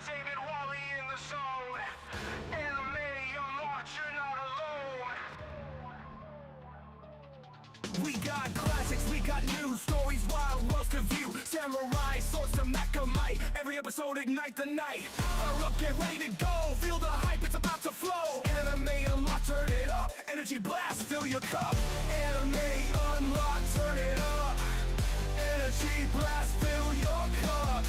David Wally in the zone. Anime unlocked, you're not alone. We got classics, we got new stories, wild worlds to view. Samurai, swords to Macamite. Every episode ignite the night. Fire up, get ready to go. Feel the hype, it's about to flow. Anime unlocked, turn it up. Energy blast, fill your cup. Anime unlocked, turn it up. Energy blast, fill your cup.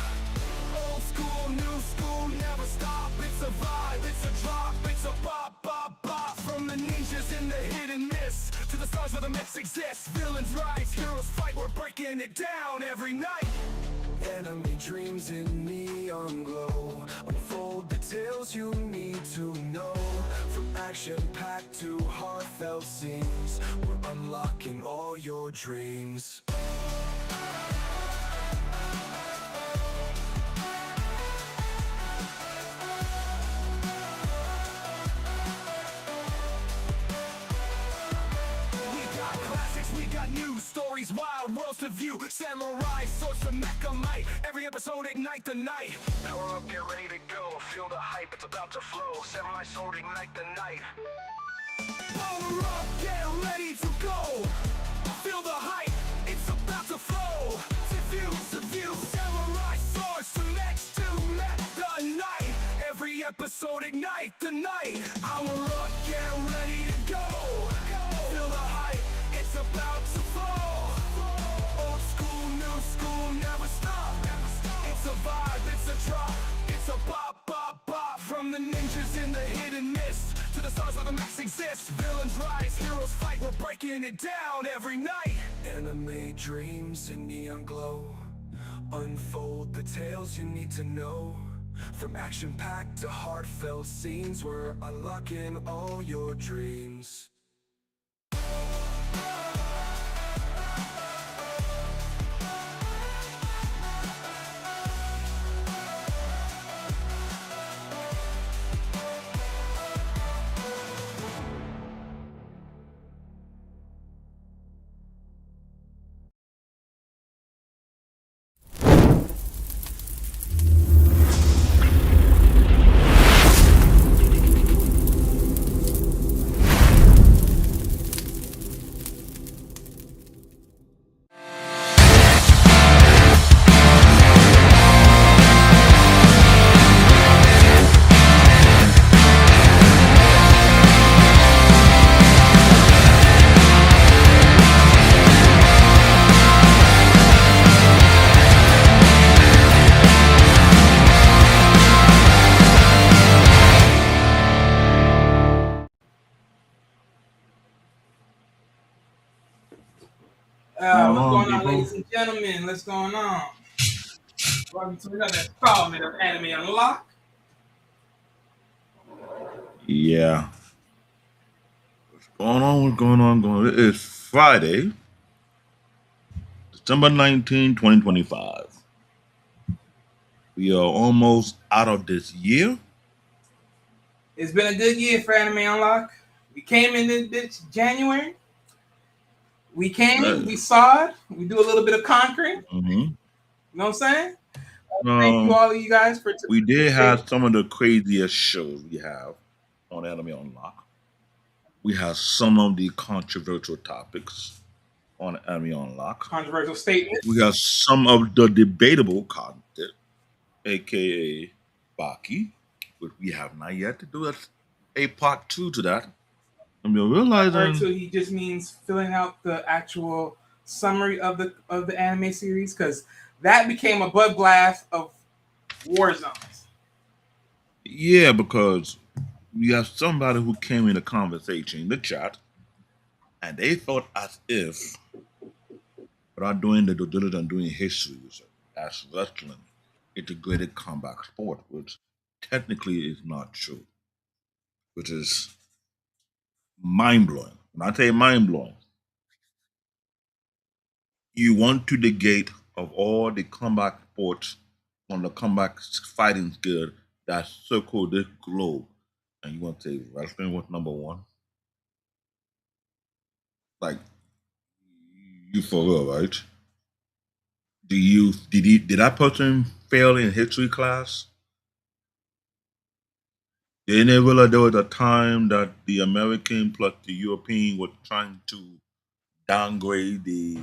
Old school, new school, never stop. It's a vibe, it's a drop, it's a bop, bop, bop. From the ninjas in the hit and miss to the stars where the myths exist. Villains rise, heroes fight, we're breaking it down every night. Enemy dreams in neon glow. Unfold the tales you need to know. From action-packed to heartfelt scenes, we're unlocking all your dreams. We got new stories, wild worlds to view. Samurai, swords to Macamite. Every episode ignite the night. Power up, get ready to go. Feel the hype, it's about to flow. Samurai sword, ignite the night. Power up, get ready to go. Feel the hype, it's about to flow. To view. Samurai swords to next to met the night. Every episode ignite the night. Power up, get ready to go. Feel the hype, it's about to fall. Old school, new school, never stop. It's a vibe, it's a drop, it's a bop, bop, bop. From the ninjas in the hidden mist to the stars where the myths exist. Villains rise, heroes fight, we're breaking it down every night. Anime dreams in neon glow. Unfold the tales you need to know. From action-packed to heartfelt scenes, we're unlocking all your dreams. What's going on, ladies and gentlemen? What's going on? Welcome to another installment of Anime Unlock. Yeah. What's going on? It is Friday, December 19, 2025. We are almost out of this year. It's been a good year for Anime Unlock. We came in this bitch January. We came, we saw it. We do a little bit of conquering. Mm-hmm. You know what I'm saying? Thank you all of you guys for. We did have some of the craziest shows we have on Anime Unlock. We have some of the controversial topics on Anime Unlock. Controversial statements. We have some of the debatable content, aka Baki, which we have not yet to do a part 2 to that. And we're realizing so he just means filling out the actual summary of the anime series, because that became a bloodbath of war zones. Yeah, because we have somebody who came in the conversation in the chat, and they felt as if without doing the due diligence, doing history research, as wrestling integrated combat sport, which technically is not true, which is mind blowing. When I say mind blowing, you want to negate of all the combat sports on the combat fighting scale that circle this globe, and you want to say wrestling was number one? Like, you for real, right? Did that person fail in history class? They didn't realize there was a time that the American plus the European were trying to downgrade the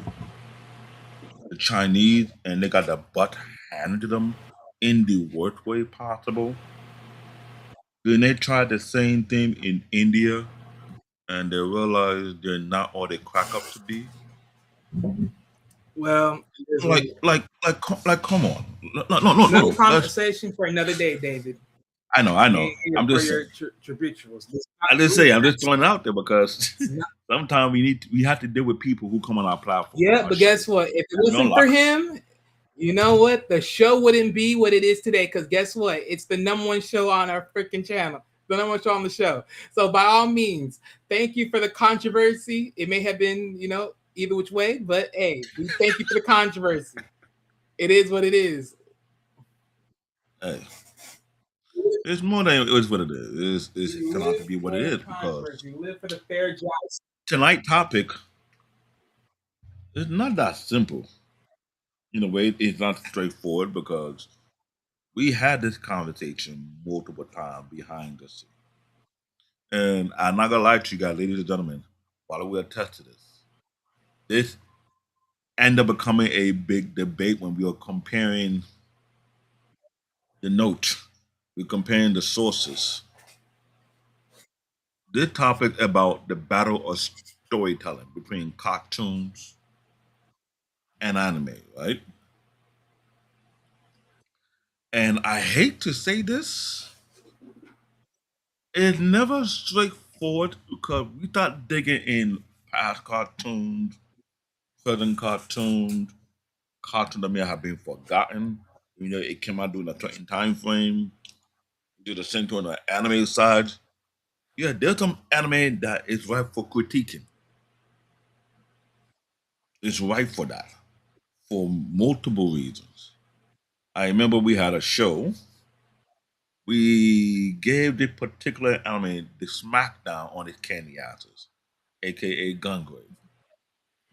Chinese, and they got the butt handed to them in the worst way possible. Then they tried the same thing in India, and they realized they're not all they crack up to be. Well, Come on, no. another Let's, conversation for another day, David. I know. I'm For just your saying. tributaries. I'm just throwing it out there because sometimes we have to deal with people who come on our platform. Yeah, but guess what? If it wasn't for him, you know what? The show wouldn't be what it is today. Because guess what? It's the #1 show on our freaking channel. The #1 show on the show. So by all means, thank you for the controversy. It may have been, either which way, but hey, we thank you for the controversy. It is what it is. Hey. It's more than it's what it is. It's turned out to be what it is because you live for the fair joust. Tonight's topic is not that simple. In a way, it's not straightforward because we had this conversation multiple times behind the scene. And I'm not gonna lie to you guys, ladies and gentlemen, while we attest to this ended up becoming a big debate when we were comparing the notes. We're comparing the sources. This topic about the battle of storytelling between cartoons and anime, right? And I hate to say this, it's never straightforward because we start digging in past cartoons, present cartoons, cartoons that may have been forgotten. It came out during a certain time frame. Do the same thing on the anime side. Yeah, there's some anime that is right for critiquing. It's right for that for multiple reasons. I remember we had a show. We gave the particular anime the smackdown on its candy asses, aka Gungrave.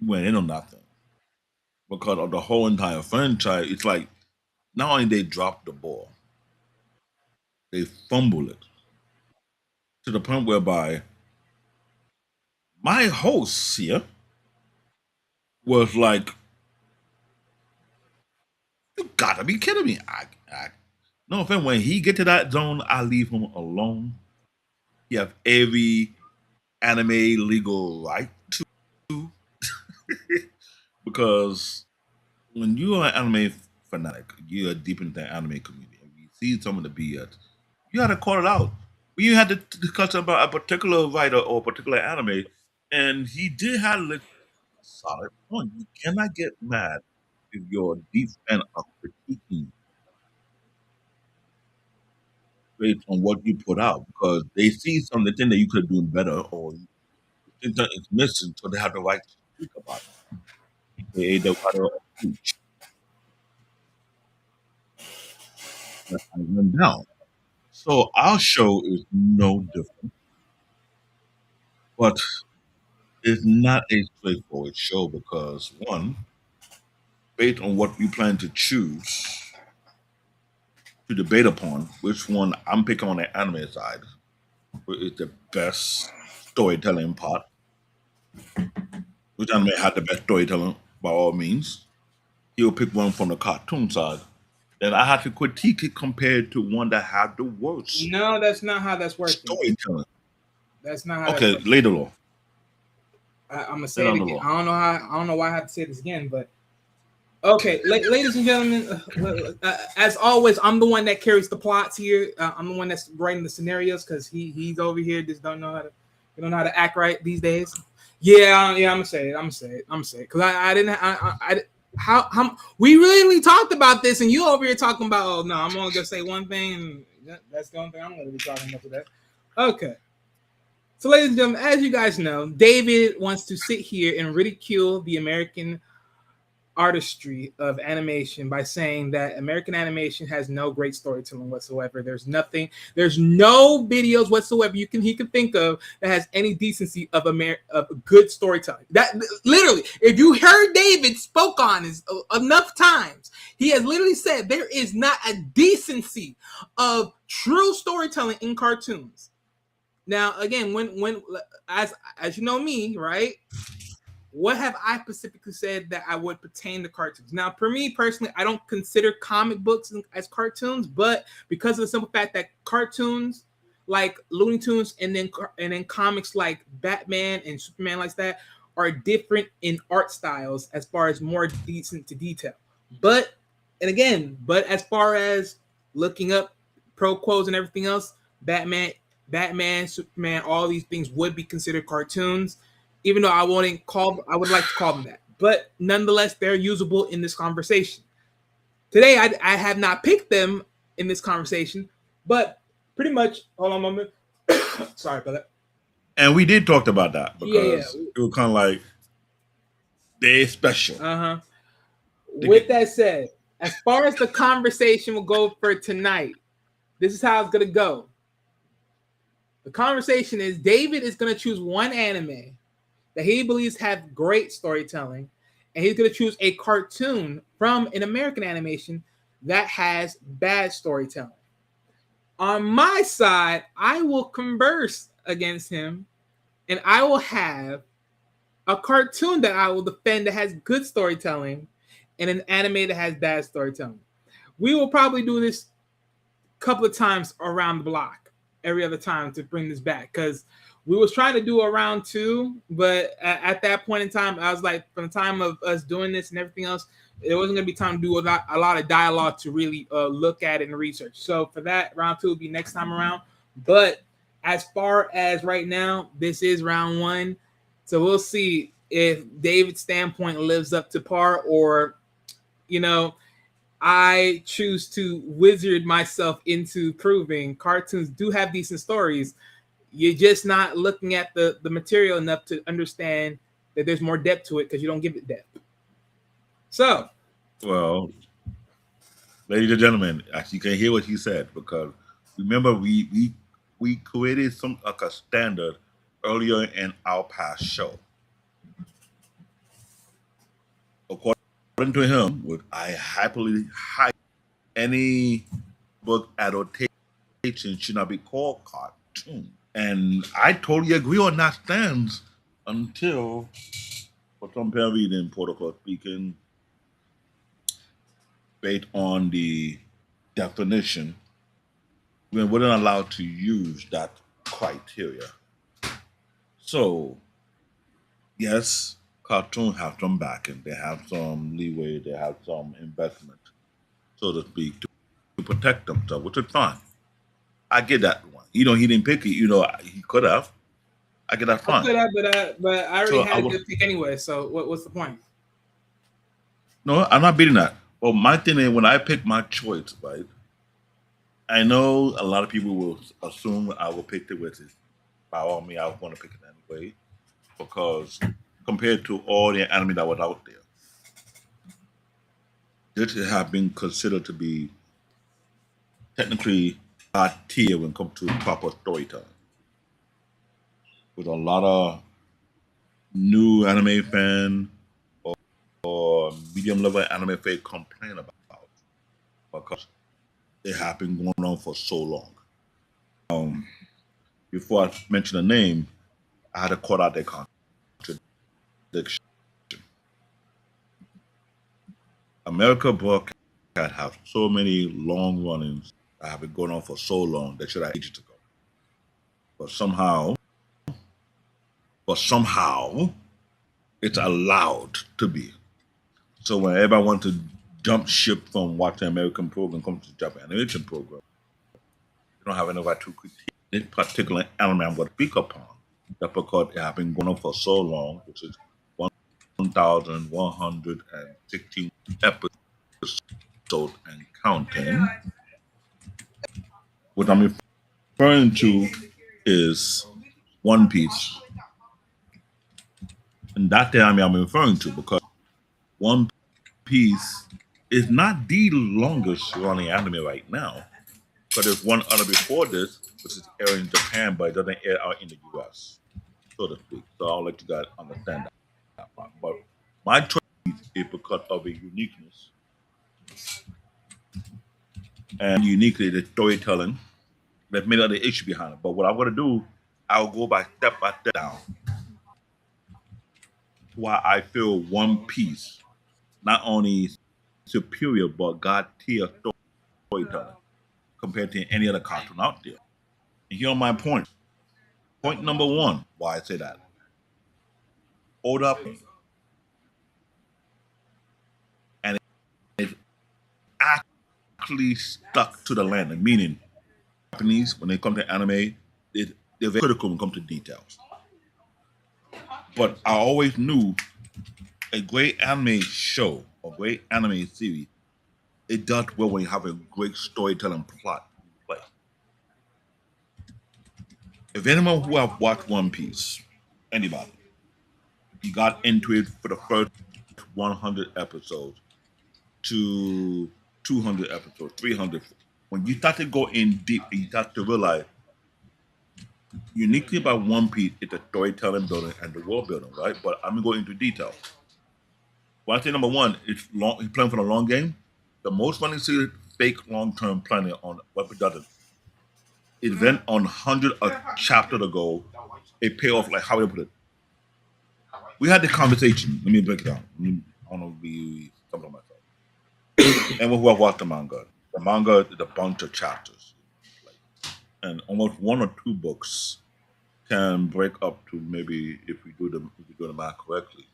We went in on nothing because of the whole entire franchise. It's like not only they dropped the ball, they fumble it to the point whereby my host here was like, "You gotta be kidding me!" No offense, when he get to that zone, I leave him alone. He have every anime legal right to, because when you are an anime fanatic, you are deep into the anime community, and you see some of the BS, you had to call it out. We had to discuss about a particular writer or a particular anime, and he did have a solid point. You cannot get mad if you're a deep fan of critiquing based on what you put out because they see something that you could do better or you think that it's missing, so they have the right to speak about it. AKA the writer of speech. That's how it went down. So our show is no different, but it's not a straightforward show because one, based on what we plan to choose to debate upon, which one I'm picking on the anime side, which is the best storytelling part, which anime had the best storytelling by all means. He'll pick one from the cartoon side. Then I have to critique it compared to one that had the worst No, that's not how that's working. storytelling. That's not how. Okay, later law. I'm gonna say it again. I don't know why I have to say this again, but okay, ladies and gentlemen, as always, I'm the one that carries the plots here. I'm the one that's writing the scenarios because he's over here just don't know how to act right these days. Yeah, I'm gonna say it because I didn't. How we really talked about this, and you over here talking about, oh no, I'm only gonna say one thing, and that's the only thing I'm gonna be talking about today. Okay. So, ladies and gentlemen, as you guys know, David wants to sit here and ridicule the American artistry of animation by saying that American animation has no great storytelling whatsoever. There's no videos whatsoever he can think of that has any decency of good storytelling. That literally, if you heard David spoke on this enough times, he has literally said there is not a decency of true storytelling in cartoons. Now, again, when as you know me, right? What have I specifically said that I would pertain to cartoons? Now, for me personally, I don't consider comic books as cartoons, but because of the simple fact that cartoons like Looney Tunes and then comics like Batman and Superman like that are different in art styles as far as more decent to detail. But as far as looking up pro quos and everything else, Batman, Superman, all these things would be considered cartoons. Even though I would like to call them that. But nonetheless, they're usable in this conversation. Today, I have not picked them in this conversation, but pretty much, hold on a moment. Sorry about that. And we did talk about that because it was kind of like, they're special. Uh-huh. With that said, as far as the conversation will go for tonight, this is how it's going to go. The conversation is David is going to choose one anime that he believes have great storytelling, and he's going to choose a cartoon from an American animation that has bad storytelling. On my side, I will converse against him, and I will have a cartoon that I will defend that has good storytelling and an anime that has bad storytelling. We will probably do this a couple of times around the block, every other time to bring this back, because we was trying to do a round 2, but at that point in time, I was like, from the time of us doing this and everything else, it wasn't going to be time to do a lot of dialogue to really look at it and research. So for that, round 2 will be next time around. But as far as right now, this is round 1. So we'll see if David's standpoint lives up to par, or, I choose to wizard myself into proving cartoons do have decent stories. You're just not looking at the material enough to understand that there's more depth to it because you don't give it depth. So, well, ladies and gentlemen, actually, you can hear what he said, because remember we created a standard earlier in our past show. According to him, would I happily hype any book adaptation should not be called cartoon. And I totally agree on that stance until, for some reason, protocol speaking, based on the definition, we weren't allowed to use that criteria. So, yes, cartoons have some backing, they have some leeway, they have some investment, so to speak, to protect themselves, which is fine. I get that one. He didn't pick it. He could have. I get that fine. I could have, but I already had a good pick anyway. So what's the point? No, I'm not beating that. Well, my thing is, when I pick my choice, right, I know a lot of people will assume I will pick the witches. By all means, I want to pick it anyway, because compared to all the anime that was out there, this has been considered to be technically high tier when it comes to proper storytelling. With a lot of new anime fan or medium level anime fan complain about, because it has been going on for so long. Before I mention the name, I had to call out their contradiction. America Broadcast have so many long runnings that have been going on for so long that should have ages ago. But somehow, it's allowed to be. So when everybody wants to jump ship from watching American program comes to Japanese animation program, you don't have any right to critique this particular anime I'm going to speak upon. That's because it has been going on for so long, which is 1,116 episodes and counting. What I'm referring to is One Piece. And that's the anime I'm referring to, because One Piece is not the longest running anime right now, but there's one other before this, which is airing in Japan, but it doesn't air out in the US, so to speak. So I'll let you guys understand that part. But my choice is because of the uniqueness and uniquely the storytelling that made other issue behind it. But what I'm gonna do, I'll go by step down why I feel One Piece not only superior but God tier storytelling compared to any other cartoon out there. And here are my points. Point number one, why I say that. Oda and it actually stuck to the landing, meaning Japanese, when they come to anime, they're very critical when it comes to details. But I always knew a great anime show or great anime series, it does well when you have a great storytelling plot in play. If anyone who have watched One Piece, anybody, you got into it for the first 100 episodes to 200 episodes, 300, when you start to go in deep, you start to realize uniquely about One Piece, it's the storytelling building and the world building, right? But I'm gonna go into detail. Well, I say number one, it's long. He's playing for the long game. The most money see fake long term planning on what it doesn't. It went on hundred a chapter ago. It pay off like how we put it. We had the conversation. Let me break it down. I don't know if we something on myself. And who have watched the manga is a bunch of chapters, and almost one or two books can break up to maybe if we do the math correctly,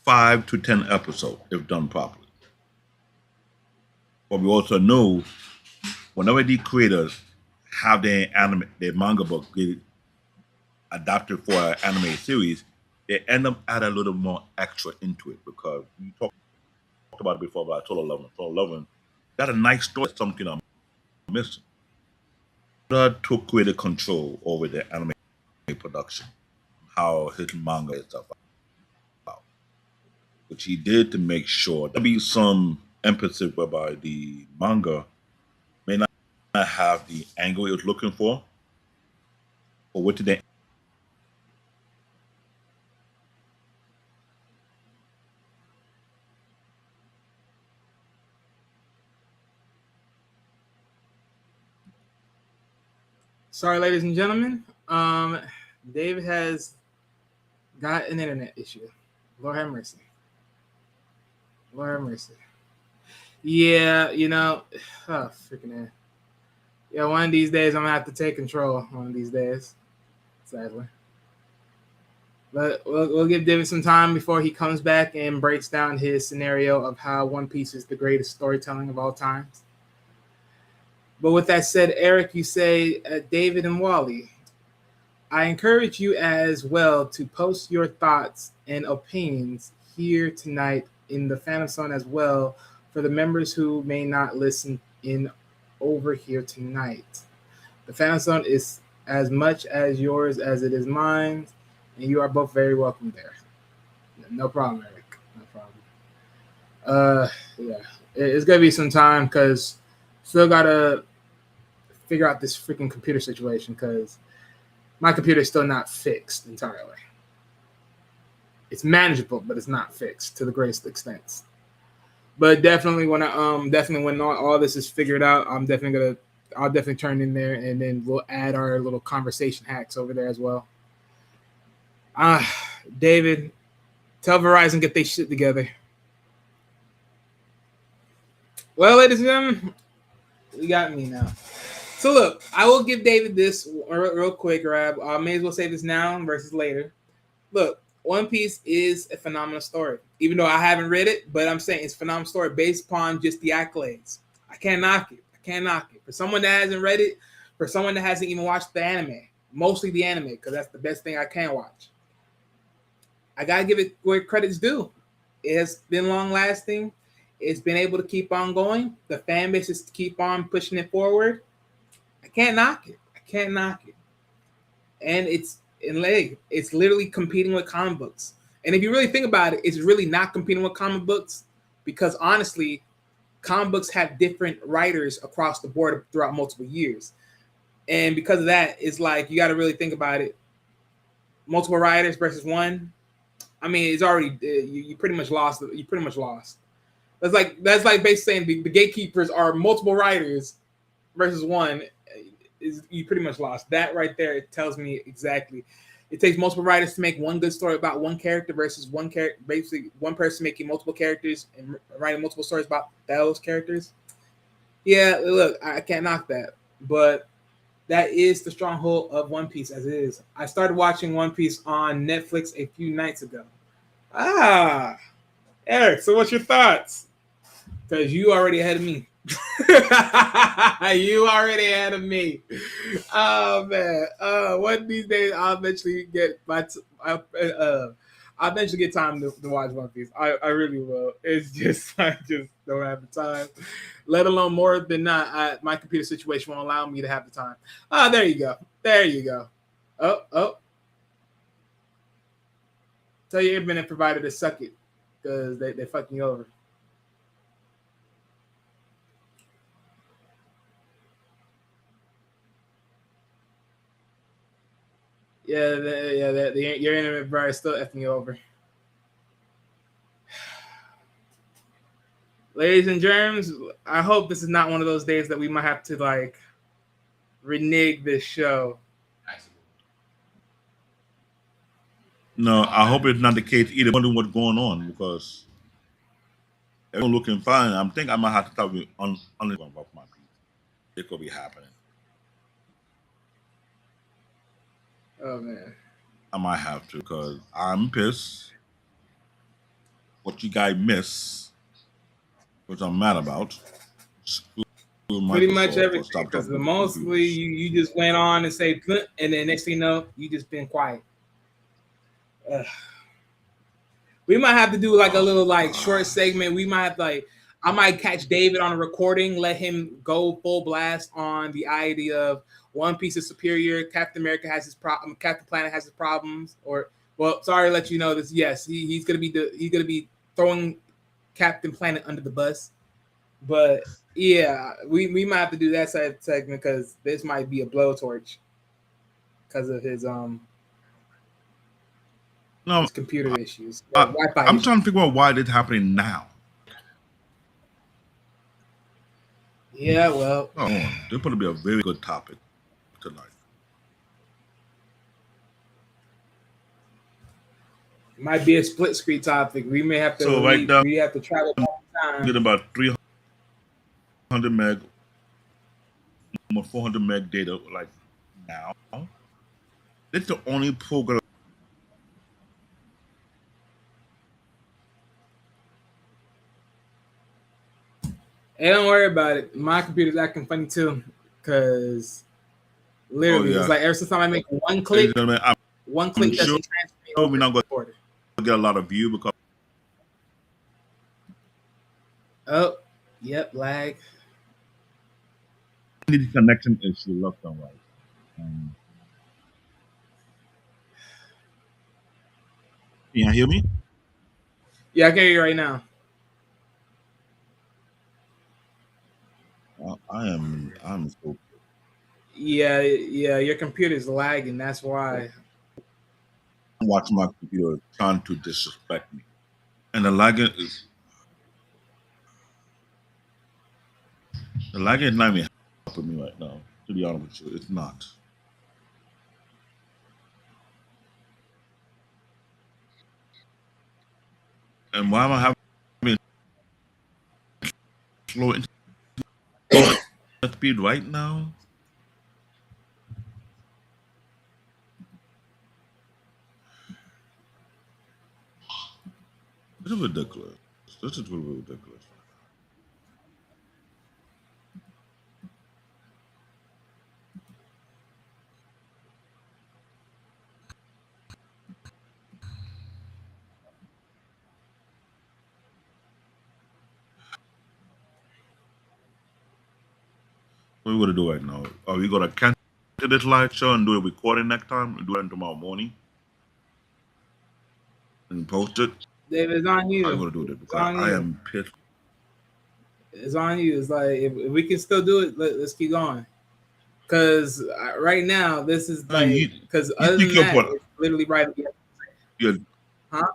5 to 10 episodes if done properly. But we also know whenever the creators have their manga book get adapted for an anime series, they end up adding a little more extra into it because we talked about it before about Solo Leveling. Solo Leveling got a nice story, something I'm missing. That took greater control over the anime production, how his manga is stuff out, which he did to make sure there be some emphasis whereby the manga may not have the angle it was looking for, or what did they Sorry, ladies and gentlemen. David has got an internet issue. Lord have mercy. Lord have mercy. Yeah, freaking hell. Yeah, one of these days I'm gonna have to take control. One of these days, sadly. But we'll give David some time before he comes back and breaks down his scenario of how One Piece is the greatest storytelling of all times. But with that said, Eric, you say David and Wally, I encourage you as well to post your thoughts and opinions here tonight in the Phantom Zone as well for the members who may not listen in over here tonight. The Phantom Zone is as much as yours as it is mine, and you are both very welcome there. No problem, Eric. No problem. Yeah, it's gonna be some time because still gotta figure out this freaking computer situation because my computer is still not fixed entirely. It's manageable, but it's not fixed to the greatest extent. But definitely when when all this is figured out, I'll definitely turn in there and then we'll add our little conversation hacks over there as well. David, tell Verizon get their shit together. Well, ladies and gentlemen, you got me now. So look, I will give David this real quick, Rab. I may as well say this now versus later. Look, One Piece is a phenomenal story. Even though I haven't read it, but I'm saying it's a phenomenal story based upon just the accolades. I can't knock it. For someone that hasn't read it, for someone that hasn't even watched the anime, mostly the anime, because that's the best thing I can watch. I gotta give it where credit's due. It has been long lasting. It's been able to keep on going. The fan base is to keep on pushing it forward. I can't knock it. And it's literally competing with comic books. And if you really think about it, it's really not competing with comic books because honestly, comic books have different writers across the board throughout multiple years. And because of that, it's like you got to really think about it. Multiple writers versus one. I mean, it's already you pretty much lost. You pretty much lost. That's like basically saying the gatekeepers are multiple writers versus one. Is you pretty much lost. That right there, it tells me exactly. It takes multiple writers to make one good story about one character versus one character. Basically, one person making multiple characters and writing multiple stories about those characters. Yeah, look, I can't knock that, but that is the stronghold of One Piece as it is. I started watching One Piece on Netflix a few nights ago. Ah, Eric, so what's your thoughts? Because you already ahead of me. You already ahead of me. Oh man. One of these days I'll eventually get I'll eventually get time to watch One Piece. I really will. It's just I just don't have the time. Let alone more than not, my computer situation won't allow me to have the time. Ah, there you go. There you go. Oh. Tell your internet provider to suck it because they're fucking you over. Yeah, your internet provider is still effing you over. Ladies and germs, I hope this is not one of those days that we might have to like renege this show. No, I hope it's not the case either. Wondering what's going on because everyone looking fine. I'm thinking I might have to talk with on about my people. It could be happening. Oh man. I might have to because I'm pissed. What you guys miss, which I'm mad about. Pretty much everything. Because mostly you just went on and say, and then next thing you know, you just been quiet. We might have to do like a little like short segment. We might have like I might catch David on a recording, let him go full blast on the idea of One Piece is superior. Captain America has his problem. Captain Planet has his problems. Or well, sorry to let you know this. Yes, he's gonna be throwing Captain Planet under the bus. But yeah, we might have to do that side segment because this might be a blowtorch because of his his computer issues. Wi-Fi I'm issues. trying to figure out why it's happening now. Yeah, well, this probably be a very good topic tonight. It might be a split screen topic. We may have to. So right now, we have to travel time. Get about 300 meg, 400 meg data like now. It's the only program. Hey, don't worry about it. My computer's acting funny too, because literally, it's like every time I make one click, one click doesn't transfer over. We're not going to get a lot of view because. Oh, yep, lag. Need connection issue left and right. Can you hear me? Yeah, I can hear you right now. I'm so. Yeah, your computer's lagging. That's why. I'm watching my computer trying to disrespect me, and the lagging is not even helping me right now. To be honest with you, it's not. And why am I having slow speed right now? This is ridiculous. This is really ridiculous. What are we going to do right now? Are we going to cancel this live show and do a recording next time and do it tomorrow morning? and post it. David, it's on you. I'm gonna do this because I am pissed. It's on you. It's like if we can still do it, let's keep going. Because right now, this is like because other than that, it's literally right. Yeah. Huh?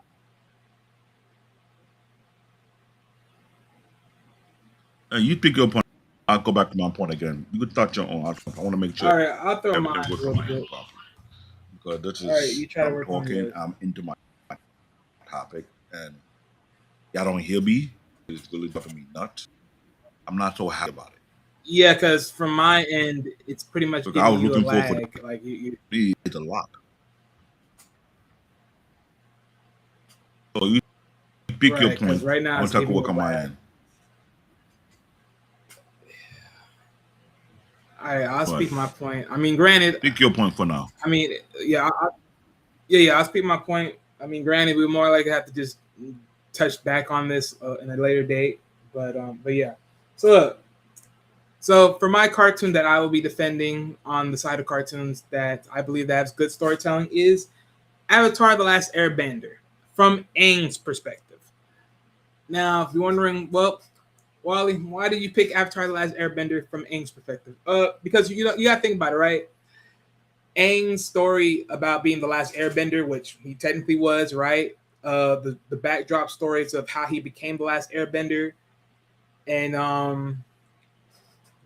And you pick your point. I'll go back to my point again. You can start your own. I want to make sure. All right, I'll throw mine. Because this is all right, you try to work talking. I'm into my topic, and y'all don't hear me. It's really driving me nuts. I'm not so happy about it. Yeah, because from my end, it's pretty much giving I was you looking a lag. For like you. It's a lot. So you pick your point. Right now, I'm gonna work on my end. I'll speak my point. I mean, granted, pick your point for now. I mean, I'll speak my point. I mean, granted, we more likely have to just touch back on this in a later date, but yeah. So look, so for my cartoon that I will be defending on the side of cartoons that I believe that has good storytelling is Avatar: The Last Airbender from Aang's perspective. Now, if you're wondering, well, Wally, why did you pick Avatar: The Last Airbender from Aang's perspective? Because you gotta think about it, right? Aang's story about being the last Airbender, which he technically was, right? The backdrop stories of how he became the last Airbender, and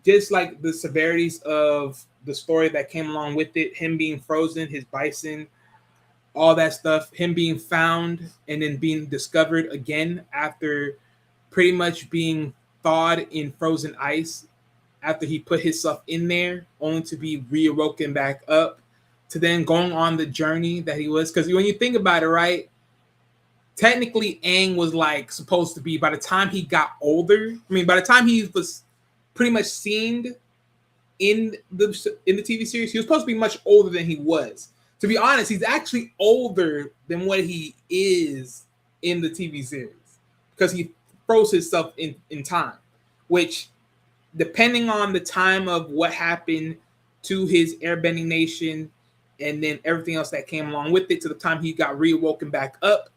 just like the severities of the story that came along with it, him being frozen, his bison, all that stuff, him being found and then being discovered again after pretty much being thawed in frozen ice after he put his stuff in there, only to be reawoken back up, to then going on the journey that he was. Because when you think about it, right, technically Aang was like supposed to be, by the time he got older, I mean, by the time he was pretty much seen in the TV series, he was supposed to be much older than he was. To be honest, he's actually older than what he is in the TV series because he froze himself in time, which, depending on the time of what happened to his airbending nation and then everything else that came along with it to the time he got reawoken back up,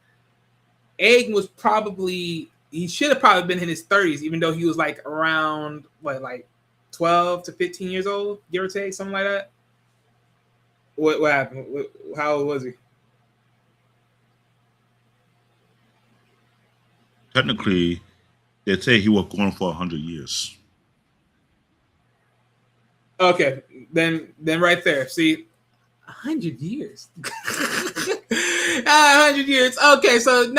Aang was he should have probably been in his 30s, even though he was like around, like 12 to 15 years old, give or take, something like that. What happened? How old was he? Technically, they say he was gone for 100 years. Okay, then right there. See, 100 years. 100 years. Okay, so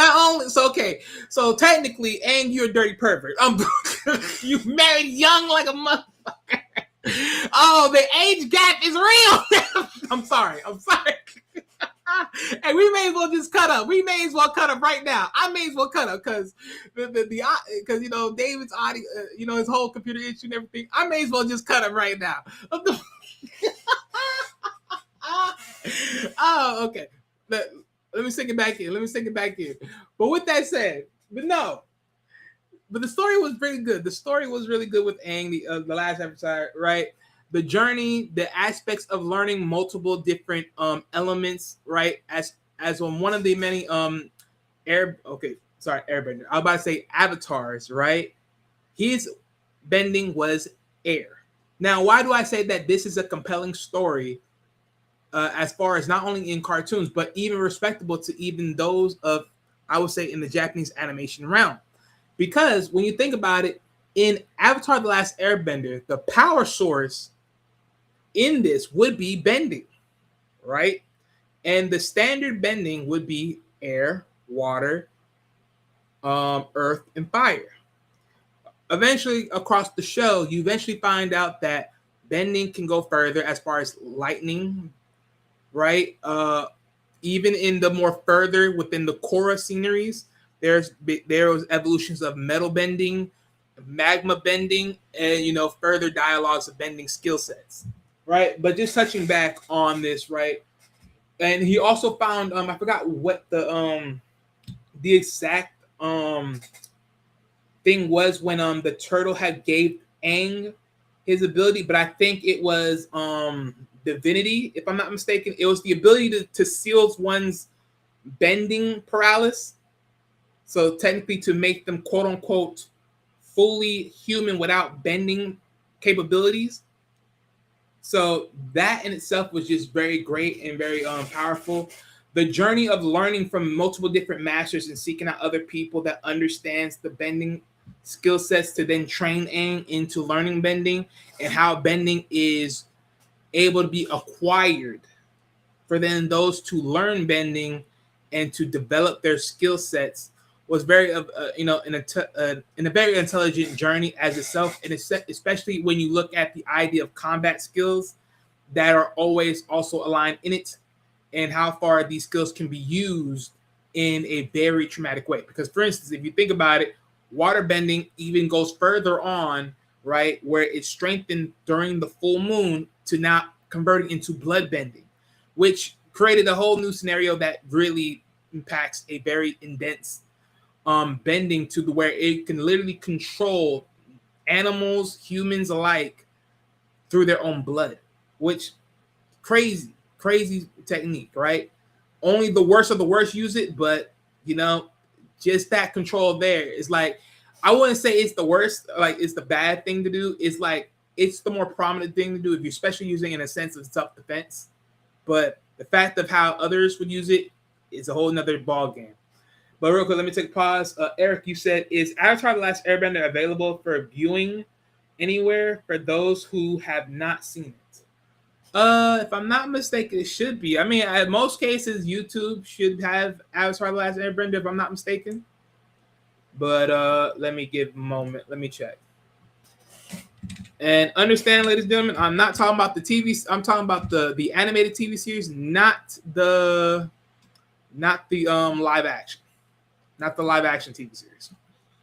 so technically, Aang, you're a dirty pervert. You married young like a motherfucker. Oh, the age gap is real. I'm sorry. Hey, we may as well just cut up. We may as well cut up right now. I may as well cut up because because David's audio, his whole computer issue and everything. I may as well just cut up right now. Oh, okay. Let me sink it back in. But with that said, but the story was pretty good. The story was really good with Aang, the last episode, right? The journey, the aspects of learning multiple different elements, right? As on one of the many airbender. I was about to say avatars, right? His bending was air. Now, why do I say that this is a compelling story? As far as not only in cartoons, but even respectable to even those of, I would say, in the Japanese animation realm. Because when you think about it, in Avatar: The Last Airbender, the power source in this would be bending, right? And the standard bending would be air, water, earth, and fire. Eventually, across the show, you eventually find out that bending can go further as far as lightning, right? Even in the more further within the Korra sceneries, there was evolutions of metal bending, magma bending, and further dialogues of bending skill sets, right? But just touching back on this, right? And he also found I forgot what the exact thing was when the turtle had gave Aang his ability, but I think it was divinity, if I'm not mistaken. It was the ability to seal one's bending paralysis. So technically, to make them quote unquote fully human without bending capabilities. So that in itself was just very great and very powerful. The journey of learning from multiple different masters and seeking out other people that understands the bending skill sets to then train Aang into learning bending, and how bending is able to be acquired for then those to learn bending and to develop their skill sets was very in a very intelligent journey as itself, and especially when you look at the idea of combat skills that are always also aligned in it, and how far these skills can be used in a very traumatic way. Because, for instance, if you think about it, water bending even goes further on, right, where it's strengthened during the full moon to now converting into blood bending, which created a whole new scenario that really impacts a very intense bending to the where it can literally control animals, humans alike through their own blood, which crazy technique, right? Only the worst of the worst use it, but just that control there is like, I wouldn't say it's the worst, like it's the bad thing to do. It's like it's the more prominent thing to do if you're especially using it in a sense of self-defense. But the fact of how others would use it is a whole nother ball game. But real quick, let me take a pause. Eric, you said, is Avatar: The Last Airbender available for viewing anywhere for those who have not seen it? If I'm not mistaken, it should be. I mean, in most cases, YouTube should have Avatar: The Last Airbender, if I'm not mistaken. But let me give a moment. Let me check. And understand, ladies and gentlemen, I'm not talking about the TV. I'm talking about the animated TV series, not the live action. Not the live action TV series.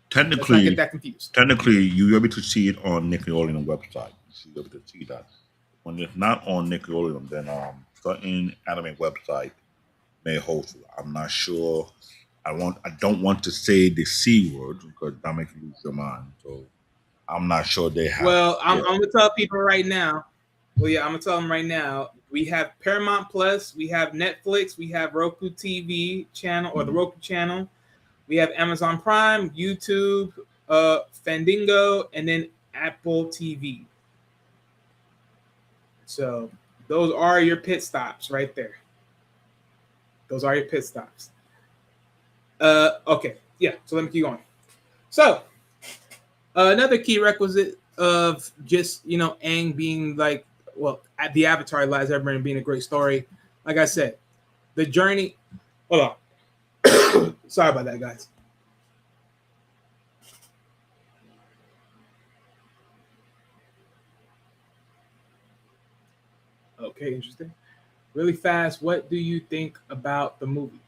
Technically, let's not get that confused. Technically, you're able to see it on Nickelodeon website. You're able to see that. When it's not on Nickelodeon, then certain anime website may host it. I'm not sure. I don't want to say the C word because that makes you lose your mind. So I'm not sure they have. Well, I'm gonna tell people right now. Well, yeah, I'm gonna tell them right now. We have Paramount Plus, we have Netflix, we have Roku TV channel or the Roku channel. We have Amazon Prime, YouTube, Fandango, and then Apple TV. So those are your pit stops right there. Those are your pit stops. Okay, yeah. So let me keep going. So another key requisite of just Aang being like, well, at the Avatar: Last Airbender being a great story. Like I said, the journey. Hold on. Sorry about that, guys. Okay, interesting. Really fast, what do you think about the movie?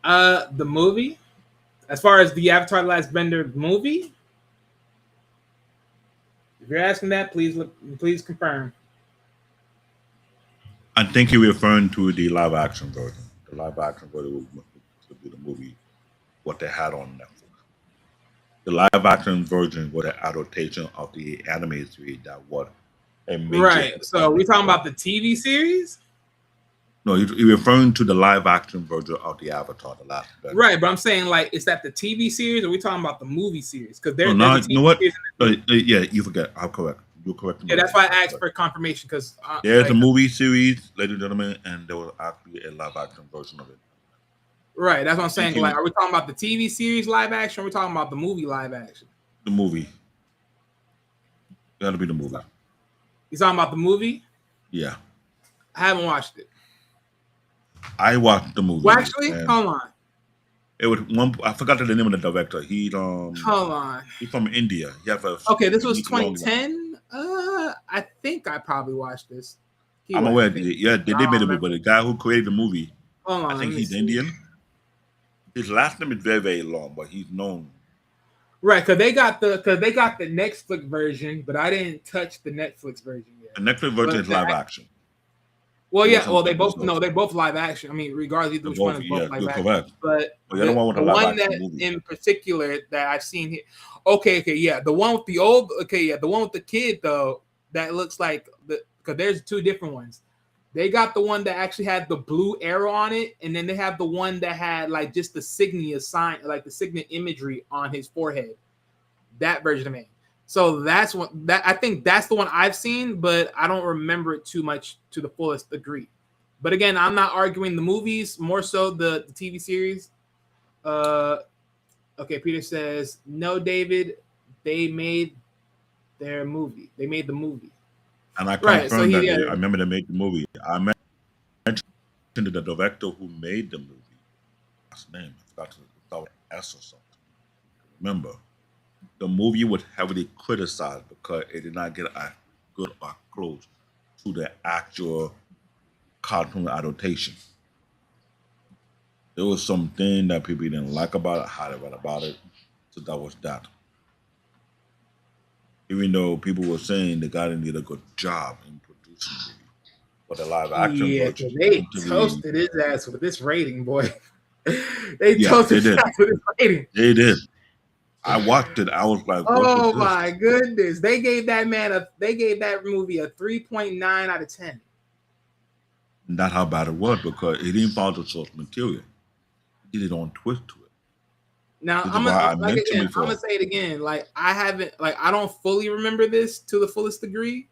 The movie, as far as the Avatar: The Last Airbender movie, if you're asking that, please confirm. I think you're referring to the live action version. The live action version would be the movie, what they had on Netflix. The live action version was an adaptation of the anime series that was a major. Right. So we're talking about the TV series? No, you're referring to the live action version of the Avatar: The Last Airbender. Right, but I'm saying, like, is that the TV series or are we talking about the movie series? Because there's you know what? Yeah, you forget. I'm correct. You're correct. Yeah, that's why I asked for confirmation because there's a movie series, ladies and gentlemen, and there was actually a live action version of it. Right, that's what I'm saying. Like, are we talking about the TV series live action or are we talking about the movie live action? The movie. Gotta be the movie. You talking about the movie? Yeah. I haven't watched it. I watched the movie. Well, actually, hold on. It was one. I forgot the name of the director. Hold on. He's from India. Okay, this was 2010. I think I probably watched this. I'm aware. Yeah, they made a movie, but the guy who created the movie, hold on, I think he's Indian. His last name is very, very long, but he's known. Right, because they got the Netflix version, but I didn't touch the Netflix version yet. The Netflix version is live action. Well, yeah. Well, they both they're both live action. I mean, regardless of which one is both live action. Correct. But the one that in particular that I've seen here. Okay, yeah, the one with the old. Okay, yeah, the one with the kid though. That looks like because there's two different ones. They got the one that actually had the blue arrow on it, and then they have the one that had like just the Signia sign, like the Signia imagery on his forehead. That version of man. So that's what that I think that's the one I've seen, but I don't remember it too much to the fullest degree. But again, I'm not arguing the movies, more so the TV series. Okay, Peter says, no, David, they made their movie. They made the movie. And I confirmed that I remember they made the movie. I mentioned the director who made the movie. His name, I forgot to start with S or something. Remember, the movie was heavily criticized because it did not get a good or close to the actual cartoon adaptation. There was something that people didn't like about it, how they read about it. So that was that. Even though people were saying the guy didn't do a good job in producing the movie. But the live action version. They toasted his ass with this rating, boy. They toasted his ass with this rating. They did. I watched it. I was like, oh my goodness. They gave that movie a 3.9 out of 10. Not how bad it was because it didn't follow the source material. It did its own twist to it. Now I'm gonna say it again. Like I don't fully remember this to the fullest degree.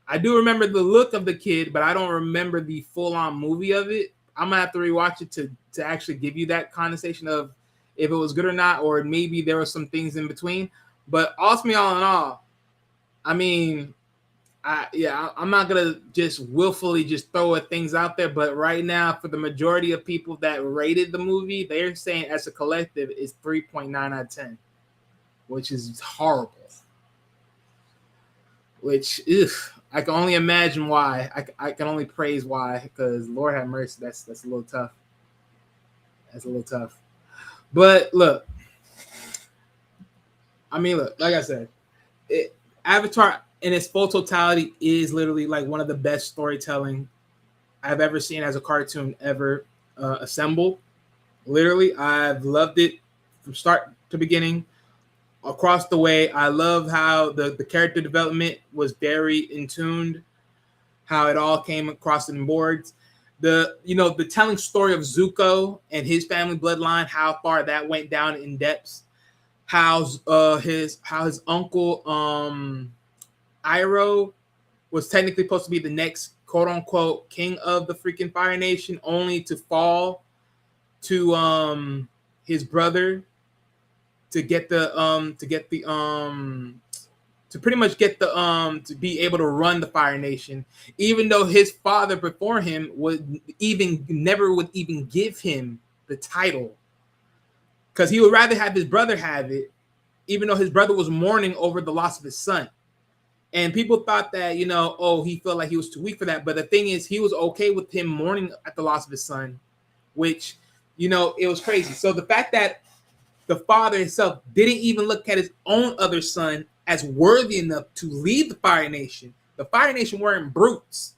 I do remember the look of the kid, but I don't remember the full-on movie of it. I'm gonna have to rewatch it to actually give you that conversation of if it was good or not, or maybe there were some things in between. But ultimately, all in all, I mean, I'm not gonna just willfully just throw things out there. But right now, for the majority of people that rated the movie, they're saying as a collective it's 3.9 out of 10, which is horrible. Which, I can only imagine why. I can only praise why, because Lord have mercy, that's a little tough. That's a little tough. But look, like I said, Avatar in its full totality is literally like one of the best storytelling I've ever seen as a cartoon ever assembled. Literally, I've loved it from start to beginning, across the way. I love how the character development was very in tuned, how it all came across in boards. The telling story of Zuko and his family bloodline, how far that went down in depths, how his uncle Iroh was technically supposed to be the next quote unquote king of the freaking Fire Nation, only to fall to his brother to be able to run the Fire Nation, even though his father before him never would even give him the title, because he would rather have his brother have it, even though his brother was mourning over the loss of his son. And people thought that, he felt like he was too weak for that. But the thing is, he was okay with him mourning at the loss of his son, which, it was crazy. So the fact that the father himself didn't even look at his own other son as worthy enough to lead the Fire Nation. The Fire Nation weren't brutes.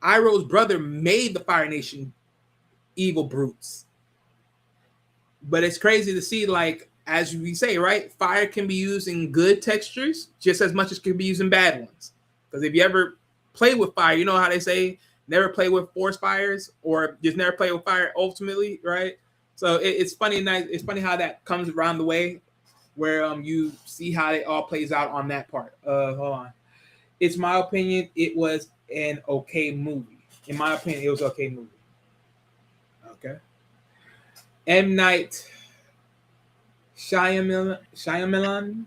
Iroh's brother made the Fire Nation evil brutes. But it's crazy to see, like, as we say, right? Fire can be used in good textures just as much as it can be used in bad ones. Because if you ever play with fire, you know how they say never play with forest fires, or just never play with fire ultimately, right? So it's funny. It's funny how that comes around the way, where you see how it all plays out on that part. Hold on. It's my opinion. It was an okay movie. In my opinion, it was an okay movie. Okay. M. Night Shyamalan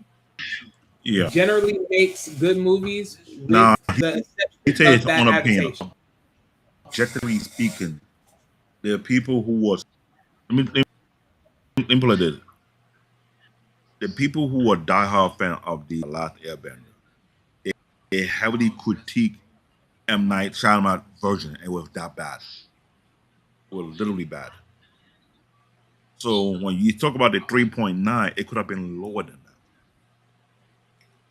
generally makes good movies. Nah, he says his own opinion. Objectively speaking, there are people who was. Let me put it this. The people who are diehard fan of the Last Airbender, they heavily critique M. Night Shyamalan version. It was that bad. It was literally bad. So when you talk about the 3.9, it could have been lower than that.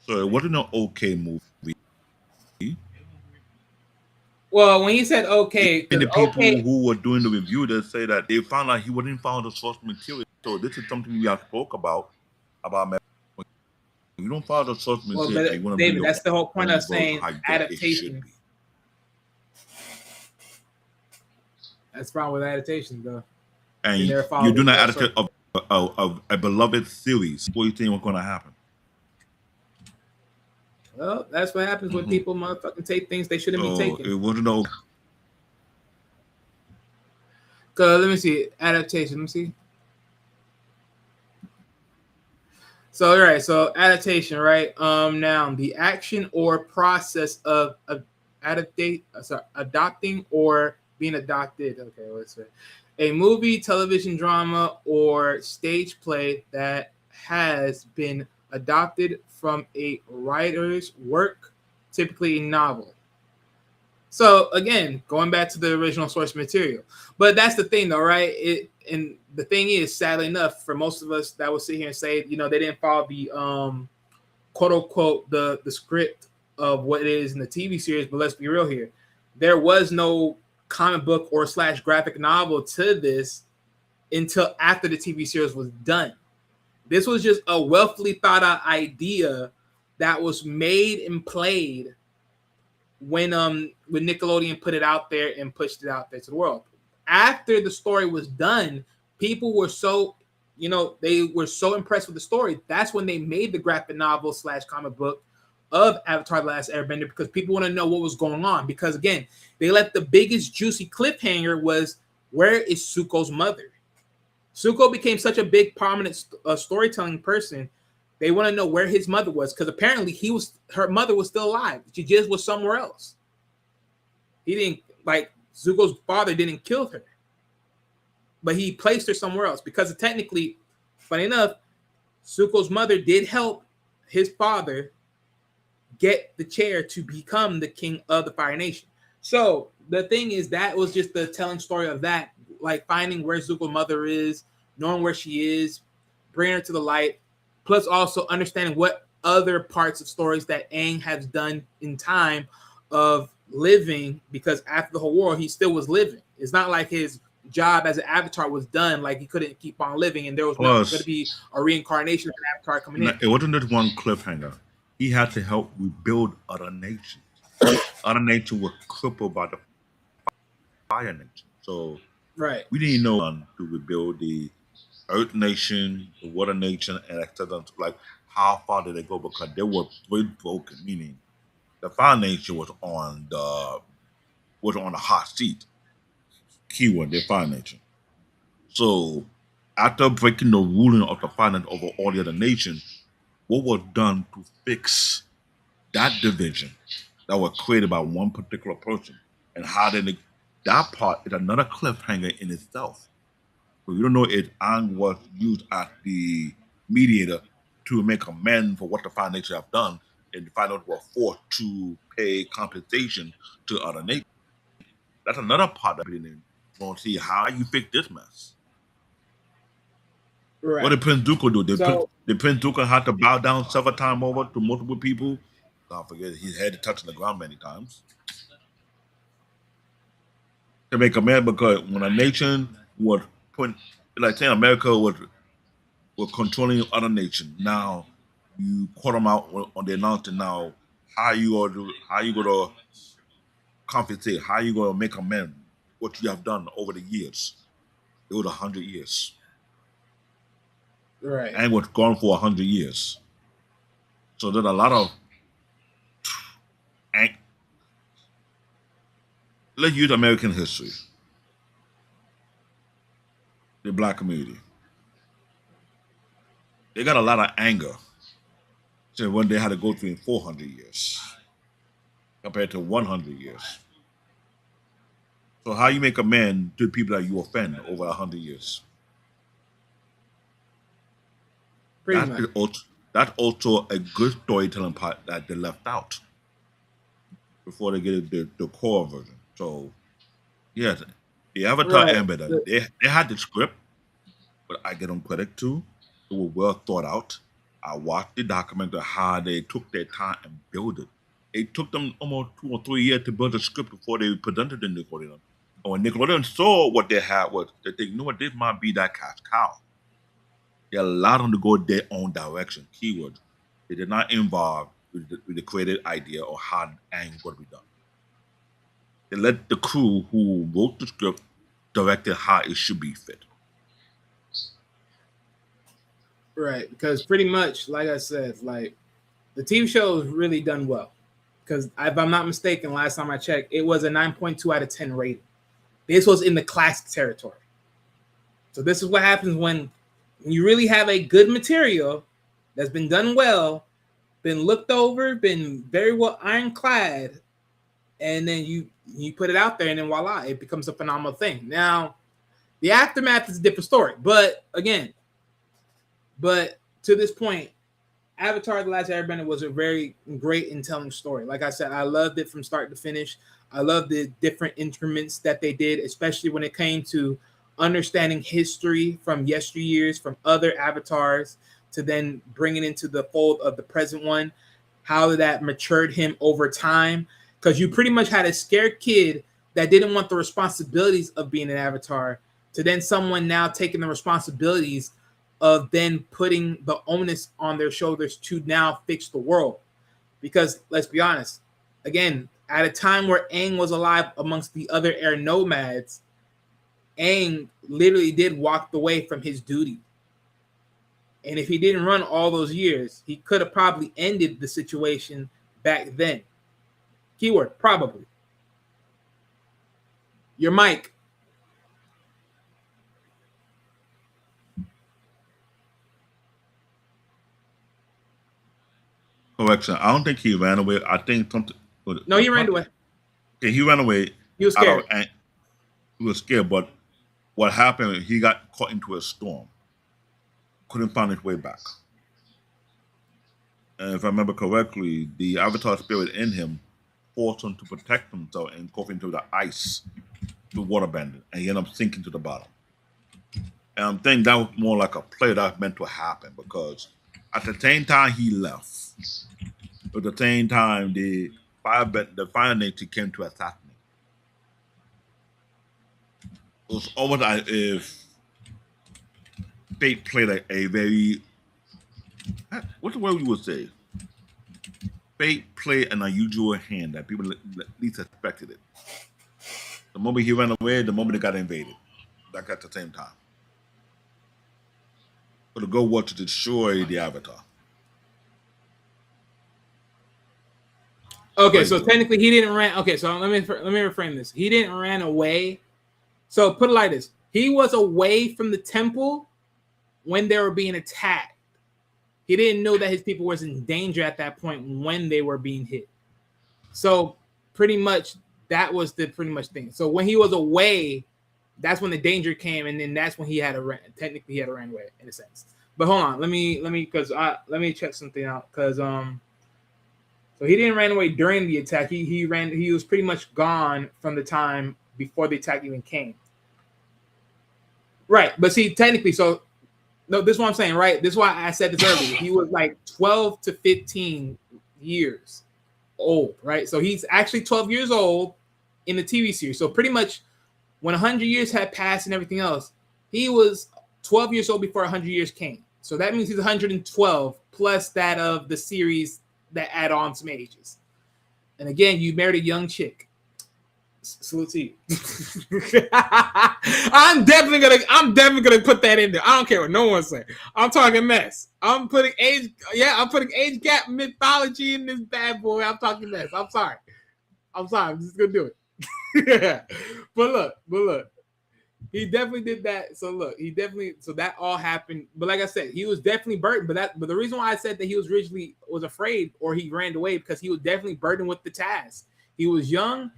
So it wasn't an okay movie. Well, when he said okay, and the people who were doing the review, they say that they found out he wouldn't follow the source material. So this is something we have spoke about when you don't follow the source material. Well, David, that's the whole point of saying adaptation. That's the problem with adaptations, though. And They never you follow do the not real adaptation story. of a beloved series. What do you think was going to happen? Well, that's what happens when Mhm. people motherfucking take things they shouldn't be So taking. it wasn't no. Cause let me see adaptation. Let me see. So all right, so adaptation, right? Now the action or process of adopting or being adopted. Okay, let's say a movie, television drama, or stage play that has been adopted from a writer's work, typically a novel. So again, going back to the original source material. But that's the thing though, right? And the thing is, sadly enough, for most of us that will sit here and say, they didn't follow the quote unquote the script of what it is in the TV series, but let's be real here. There was no comic book or slash graphic novel to this until after the TV series was done. This was just a wealthily thought out idea that was made and played when Nickelodeon put it out there and pushed it out there to the world. After the story was done, people were so they were so impressed with the story. That's when they made the graphic novel slash comic book of Avatar: The Last Airbender, because people want to know what was going on. Because again, they let the biggest juicy cliffhanger was, where is Zuko's mother? Zuko became such a big prominent storytelling person. They want to know where his mother was, because apparently her mother was still alive. She just was somewhere else. He didn't, like, Zuko's father didn't kill her, but he placed her somewhere else because technically, funny enough, Zuko's mother did help his father get the chair to become the king of the Fire Nation. So the thing is, that was just the telling story of that, like finding where Zuko's mother is, knowing where she is, bringing her to the light, plus also understanding what other parts of stories that Aang has done in time of living, because after the whole war, he still was living. It's not like his job as an avatar was done, like he couldn't keep on living and there was not going to be a reincarnation of an avatar coming in. It wasn't just one cliffhanger. He had to help rebuild other nations. Other nations were crippled by the Fire Nation. So right, we didn't know to rebuild the Earth Nation, the Water Nation, and etc. Like, how far did they go? Because they were very broken. Meaning, the Fire Nation was on the hot seat. Keyword, the Fire Nation. So after breaking the ruling of the Fire Nation over all the other nations, what was done to fix that division that was created by one particular person, and how did that part is another cliffhanger in itself. So you don't know if Ang was used as the mediator to make amends for what the Fire Nation have done, and the Fire Nation were forced to pay compensation to other nations. That's another part that we didn't want to see how you fix this mess. right. What did Prince Duke do? Did Prince Duke had to bow down several times over to multiple people? Don't forget, his head touching the ground many times to make amends, because when a nation was put, like saying America was controlling other nations. Now you caught them out on the announcement. Now how you gonna compensate? How you gonna make amends what you have done over the years? It was 100 years. Right. And was gone for 100 years. So there's a lot of let's use American history. The black community. They got a lot of anger to what they had to go through in 400 years compared to 100 years. So how you make amends to people that you offend over 100 years? That's also a good storytelling part that they left out before they get the core version. So, yes, the Avatar Airbender, they had the script, but I get them credit too. It was well thought out. I watched the documentary how they took their time and built it. It took them almost 2 or 3 years to build the script before they presented it to Nickelodeon. And when Nickelodeon saw what they had, was they think, you know what, this might be that cash cow. They allowed them to go their own direction. Keyword. They did not involve with the creative idea or how Aang would be done. They let the crew who wrote the script directed how it should be fit. Right, because pretty much, like I said, like the TV show has really done well. Because if I'm not mistaken, last time I checked, it was a 9.2 out of 10 rating. This was in the classic territory. So this is what happens when you really have a good material that's been done well, been looked over, been very well ironclad, and then you put it out there, and then voila, it becomes a phenomenal thing. Now, the aftermath is a different story, but to this point, Avatar: The Last Airbender was a very great and telling story. Like I said, I loved it from start to finish. I love the different instruments that they did, especially when it came to understanding history from yesteryears, from other avatars, to then bringing into the fold of the present one, how that matured him over time. Because you pretty much had a scared kid that didn't want the responsibilities of being an avatar, to then someone now taking the responsibilities of then putting the onus on their shoulders to now fix the world. Because let's be honest, again, at a time where Aang was alive amongst the other air nomads, Aang literally did walk away from his duty. And if he didn't run all those years, he could have probably ended the situation back then. Keyword, probably. Your mic. Correction. I don't think he ran away. I think something. No, he ran away. Okay, he ran away. He was scared. He was scared, but what happened, he got caught into a storm. Couldn't find his way back. And if I remember correctly, the Avatar spirit in him forced him to protect himself and go into the ice, the water bending, and he ended up sinking to the bottom. And I'm thinking that was more like a play that meant to happen, because at the same time he left, at the same time the fire nature came to assassinate. It was almost as if fate played a very, what's the word we would say? Fate played an unusual hand that people at least expected it. The moment he ran away, the moment it got invaded, like at the same time. So the goal was to destroy the Avatar. Okay, so technically he didn't run. Okay, so let me reframe this. He didn't run away. So put it like this: he was away from the temple when they were being attacked. He didn't know that his people was in danger at that point when they were being hit. So pretty much that was the pretty much thing. So when he was away, that's when the danger came, and then that's when he had technically he had ran away in a sense. But hold on, let me check something out, because so he didn't run away during the attack. He was pretty much gone from the time before the attack even came. Right, but see, technically, so no, this is what I'm saying, right? This is why I said this earlier. He was like 12 to 15 years old, right? So he's actually 12 years old in the TV series. So pretty much when 100 years had passed and everything else, he was 12 years old before 100 years came. So that means he's 112 plus that of the series that add on some ages. And again, you married a young chick. Salute to you. I'm definitely gonna put that in there. I don't care what no one say. I'm talking mess. I'm putting age gap mythology in this bad boy. I'm talking mess. I'm sorry. I'm just gonna do it. But look. He definitely did that. So that all happened. But like I said, he was definitely burdened. But the reason why I said that he was originally afraid or he ran away, because he was definitely burdened with the task. He was young.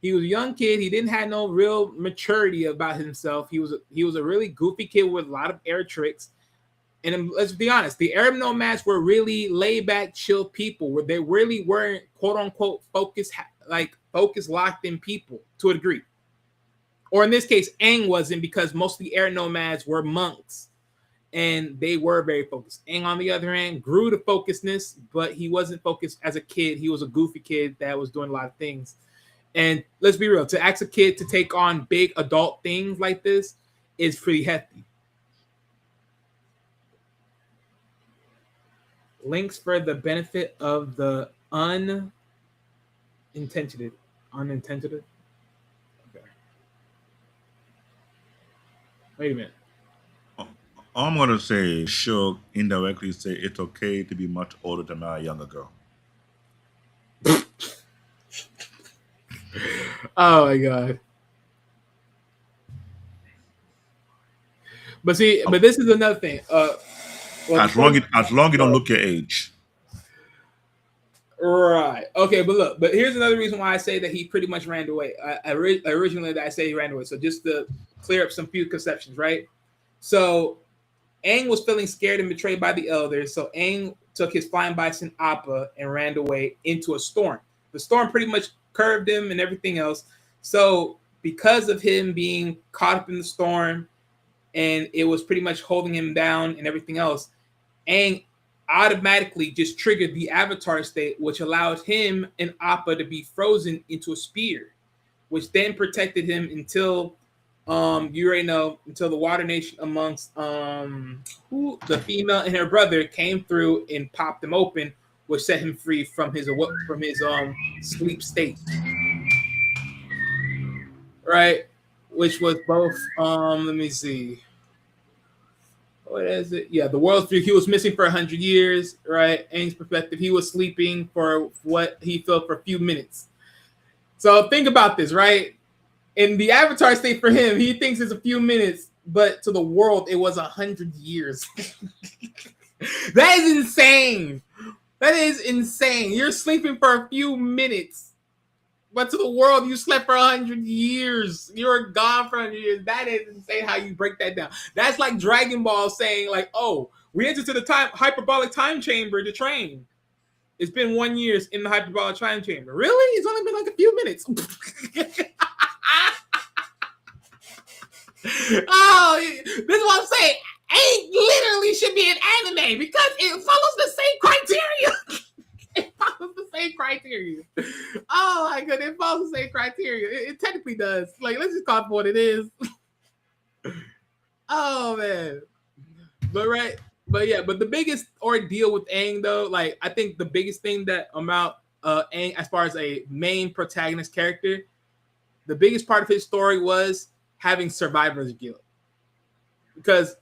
He was a young kid. He didn't have no real maturity about himself. He was a really goofy kid with a lot of air tricks. And let's be honest, the Arab nomads were really laid back, chill people, where they really weren't quote unquote focus locked in people to a degree. Or in this case, Aang wasn't, because most of the air nomads were monks and they were very focused. Aang, on the other hand, grew to focusedness, but he wasn't focused as a kid. He was a goofy kid that was doing a lot of things. And let's be real, to ask a kid to take on big adult things like this is pretty hefty. Links for the benefit of the unintended. Okay. Wait a minute. I'm gonna say Suge indirectly say it's okay to be much older than a younger girl. Oh my god. But see, but this is another thing. Well, As long you don't look your age. Right. Okay, but look, but here's another reason why I say that he pretty much ran away. Originally, I say he ran away. So just to clear up some few conceptions, right? So Aang was feeling scared and betrayed by the elders. So Aang took his flying bison Appa and ran away into a storm. The storm pretty much curved him and everything else. So because of him being caught up in the storm, and it was pretty much holding him down and everything else, Aang automatically just triggered the avatar state, which allowed him and Appa to be frozen into a spear, which then protected him until you already know, until the Water Nation amongst the female and her brother came through and popped him open, which set him free from his sleep state. Right? Which was both let me see. What is it? Yeah, the world through. He was missing for 100 years, right? Aang's perspective. He was sleeping for what he felt for a few minutes. So think about this, right? In the avatar state for him, he thinks it's a few minutes, but to the world, it was 100 years. That is insane. That is insane. You're sleeping for a few minutes, but to the world, you slept for 100 years. You're gone for 100 years. That is insane how you break that down. That's like Dragon Ball saying, like, oh, we entered to the hyperbolic time chamber to train. It's been 1 year in the hyperbolic time chamber. Really? It's only been like a few minutes. Oh, this is what I'm saying. Aang literally should be an anime because it follows the same criteria. It follows the same criteria. Oh my goodness, it follows the same criteria. It technically does. Like, let's just call it for what it is. Oh man. But the biggest ordeal with Aang though, like I think the biggest thing that about Aang as far as a main protagonist character, the biggest part of his story was having survivor's guilt. Because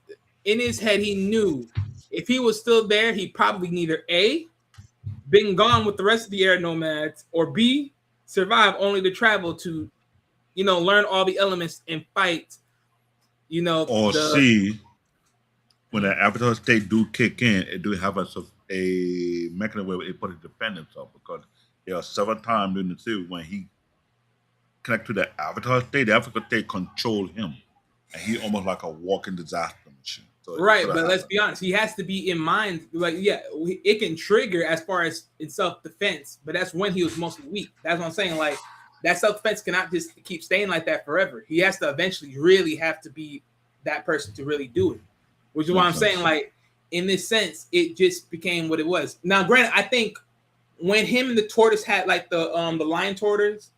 in his head he knew if he was still there, he probably neither A, been gone with the rest of the air nomads, or B, survive only to travel to, learn all the elements and fight, or C, when the avatar state do kick in, it do have a mechanism where it put a defend himself, because there are several times during the series when he connect to the avatar state, the avatar state control him, and he almost like a walking disaster machine. So right, but let's be honest, he has to be in mind. Like, yeah, it can trigger as far as in self-defense, but that's when he was mostly weak. That's what I'm saying. Like, that self-defense cannot just keep staying like that forever. He has to eventually really have to be that person to really do it. Which is why I'm saying, like, in this sense, it just became what it was. Now, granted, I think when him and the tortoise had like the lion tortoise,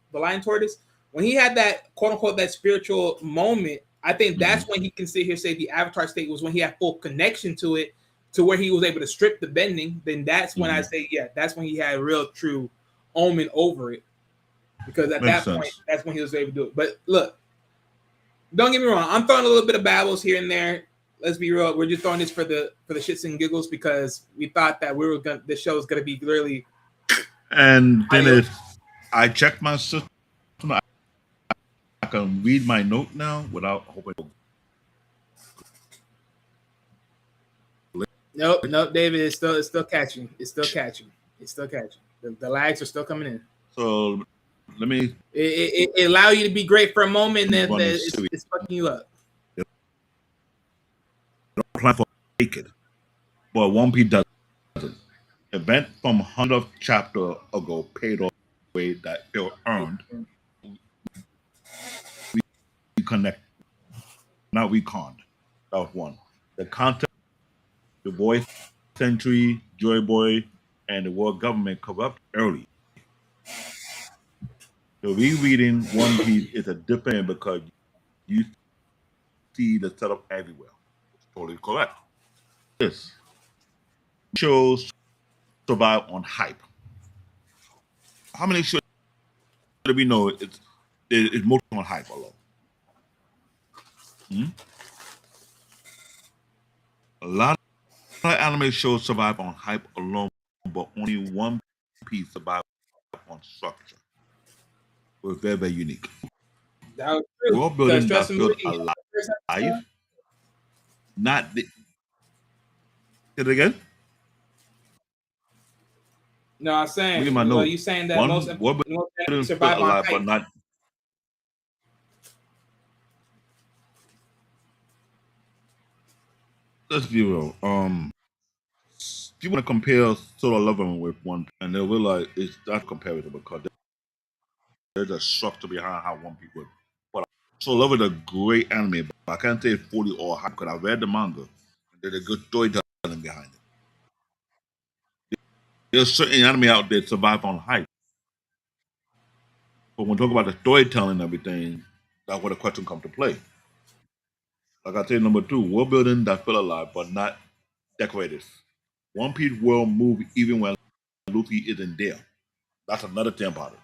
when he had that quote unquote that spiritual moment, I think that's when he can sit here and say the avatar state was when he had full connection to it, to where he was able to strip the bending. Then that's when I say, yeah, that's when he had a real true omen over it. Because at that point, that's when he was able to do it. But look, don't get me wrong, I'm throwing a little bit of babbles here and there. Let's be real, we're just throwing this for the shits and giggles because we thought that this show was gonna be really. And then I checked my system, I can read my note now without hoping. Nope, David, it's still catching. It's still catching. The lags are still coming in. So let me. It allow you to be great for a moment, and then it's fucking you up. Don't plan for naked, but One Piece doesn't. Event from 100th chapter ago paid off the way that they were earned. We connect. Now we conned. That was one. The concept, the voice, Century, Joy Boy, and the world government corrupt early. The rereading One Piece is a different because you see the setup everywhere. It's totally correct. This shows survive on hype. How many shows do we know it's mostly on hype alone? A lot of anime shows survive on hype alone, but only One Piece survived on structure. We're very, very unique. That was true. World Because building trust that me, feels Lee, first alive, episode, not the. Say it again. no, I'm Look at saying, my well, note. you saying that most One world building feels survive on alive, hype. but not. Let's be real. If you want to compare Solo Leveling with One Piece, and they will like it's not comparable because there's a structure behind how One Piece works. But Solo Leveling is a great anime, but I can't say it's fully all hype because I read the manga. And there's a good storytelling behind it. There's certain anime out there that survive on hype. But when we talk about the storytelling and everything, that's where the question comes to play. Like I said, number two, world building that feel alive but not decorative. One Piece world move even when Luffy isn't there. That's another thing about it.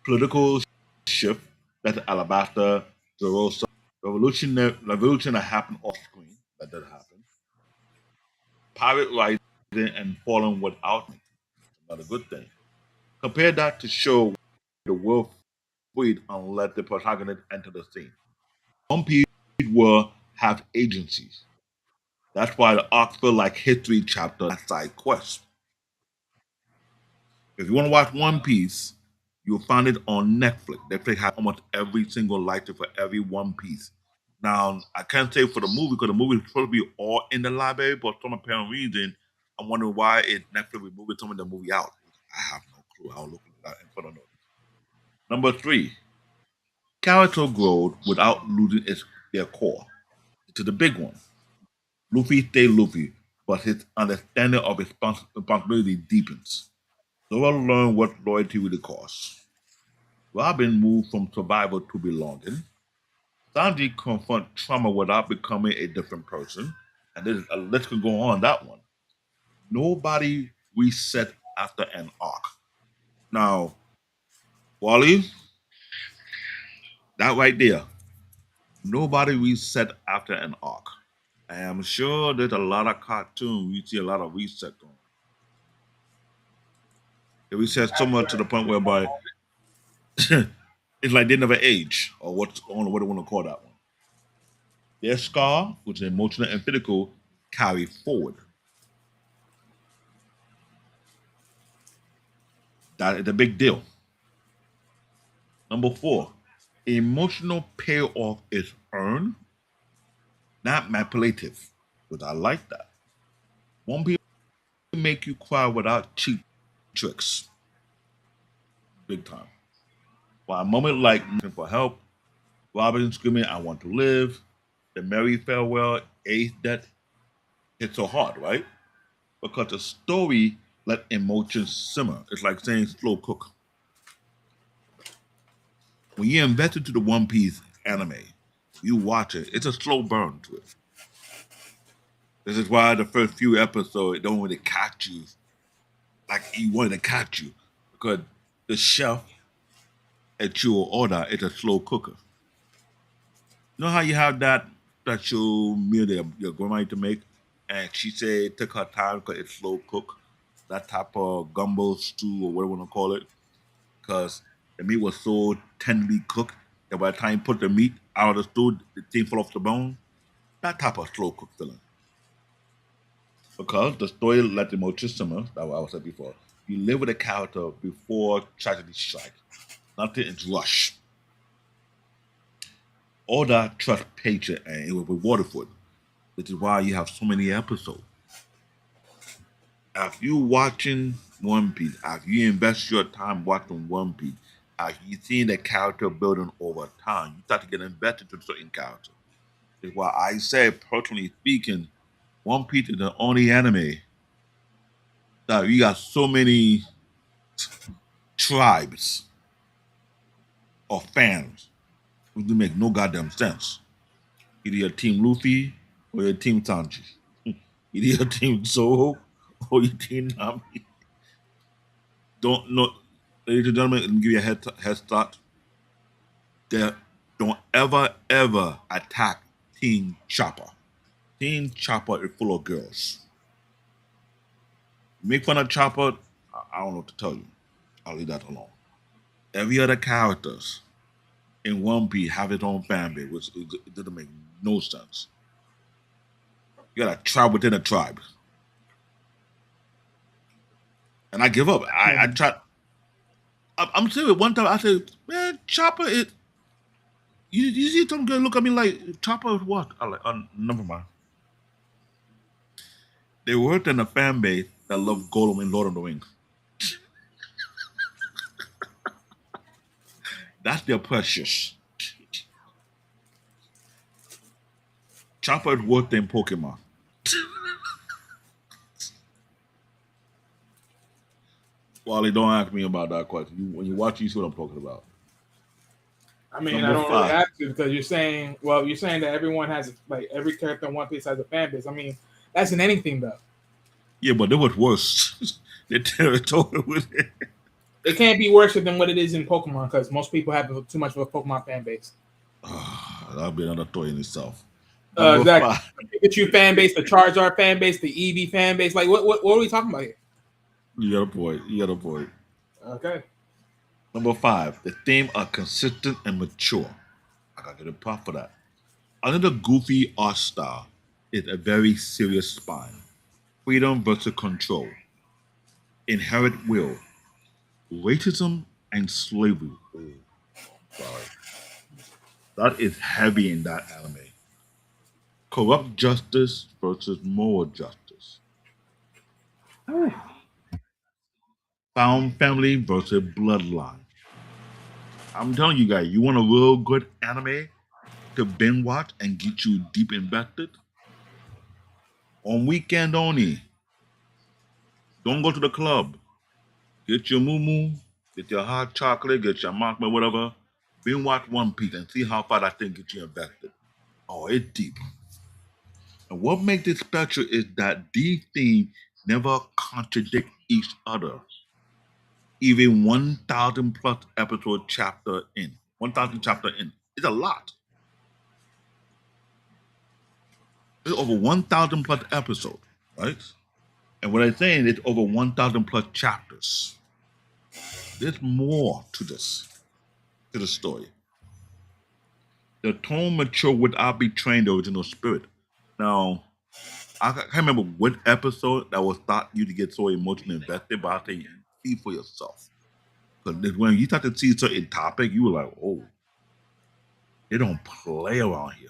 Political shift, that's Alabasta, Zerosa, revolution that happened off screen, that did happen. Pirate rising and falling without me, another good thing. Compare that to show the world freed and let the protagonist enter the scene. One Piece will have agencies. That's why the arcs feel like history chapter and side quests. If you want to watch One Piece, you'll find it on Netflix. Netflix has almost every single license for every One Piece. Now, I can't say for the movie because the movie is supposed to be all in the library, but for some apparent reason, I'm wondering why is Netflix removing some of the movie out. I have no clue. I'll look at that in front of notes. Number three, character growth without losing their core. To the big one. Luffy stay Luffy, but his understanding of responsibility deepens. Zoro learned what loyalty really costs. Robin moved from survival to belonging. Sanji confront trauma without becoming a different person. And this, let's go on that one. Nobody reset after an arc. Now, Wally, that right there, nobody reset after an arc. I am sure there's a lot of cartoons you see a lot of reset on. They reset so much to the point whereby it's like they never age, or what I don't know what they want to call that one. Their scar, which is emotional and physical, carry forward. That is a big deal. Number four, emotional payoff is earned, not manipulative. But I like that. One people make you cry without cheap tricks. Big time. For a moment like for help, Robin screaming, I want to live, the merry farewell, Ace death, hit so hard, right? Because the story let emotions simmer. It's like saying slow cook. When you invest into the One Piece anime, you watch it, it's a slow burn to it. This is why the first few episodes it don't really catch you like you wanted to catch you. Because the chef at your order is a slow cooker. You know how you have that special meal that your grandma used to make, and she said it took her time because it's slow cook, that type of gumbo stew or whatever you want to call it, because the meat was so tenderly cooked that by the time you put the meat out of the stew, the thing fall off the bone. That type of slow cook feeling. Because the story let the emotions simmer, that's what I said before. You live with a character before tragedy strikes. Nothing is rushed. All that trust patient and it was rewarded for it. Which is why you have so many episodes. If you watching One Piece, if you invest your time watching One Piece, if you seeing the character building over time, you start to get invested to certain character. Is why I say, personally speaking, One Piece is the only anime that you got so many tribes of fans who do make no goddamn sense. Either you're Team Luffy or you're Team Sanji. Either you're Team Zoro or you're Team Nami. Don't know, ladies and gentlemen, let me give you a head start. There, don't ever attack Team Chopper. Team Chopper is full of girls. Make fun of Chopper, I don't know what to tell you. I'll leave that alone. Every other characters in One Piece have its own fan base, which it doesn't make no sense. You got a tribe within a tribe. And I give up. I tried. I'm serious. One time I said, man, Chopper is. You see some girl look at me like, Chopper is what? I'm like, never mind. They worked in a fan base that loved Gollum and Lord of the Rings. That's their precious. Chopper is worth than Pokemon. Wally, don't ask me about that question. When you watch, you see what I'm talking about. I mean, I don't really have to because you're saying that everyone has like every character in One Piece has a fan base. I mean, that's in anything though. Yeah, but it was worse. They territory with it. It can't be worse than what it is in Pokemon because most people have too much of a Pokemon fan base. That'll be another story in itself. Exactly. The Pikachu fan base, the Charizard fan base, the Eevee fan base. Like, what are we talking about here? You got a point. Okay. Number 5, the theme are consistent and mature. I gotta get a prop for that. Another goofy art style is a very serious spine. Freedom versus control. Inherent will. Racism and slavery. Oh, sorry. That is heavy in that anime. Corrupt justice versus moral justice. Found family versus bloodline. I'm telling you guys, you want a real good anime to binge watch and get you deep invested? On weekend only. Don't go to the club. Get your moo, get your hot chocolate, get your mockman, whatever. Binge watch One Piece and see how far that thing gets you invested. Oh, it's deep. And what makes it special is that these themes never contradict each other. Even 1,000 plus episode chapter in. 1,000 chapter in. It's a lot. It's over 1,000 plus episodes, right? And what I'm saying is over 1,000 plus chapters. There's more to this, to the story. The tone mature without betraying the original spirit. Now, I can't remember what episode that was thought you to get so emotionally invested, but I think see for yourself. Because when you start to see certain topic, you were like, oh, they don't play around here.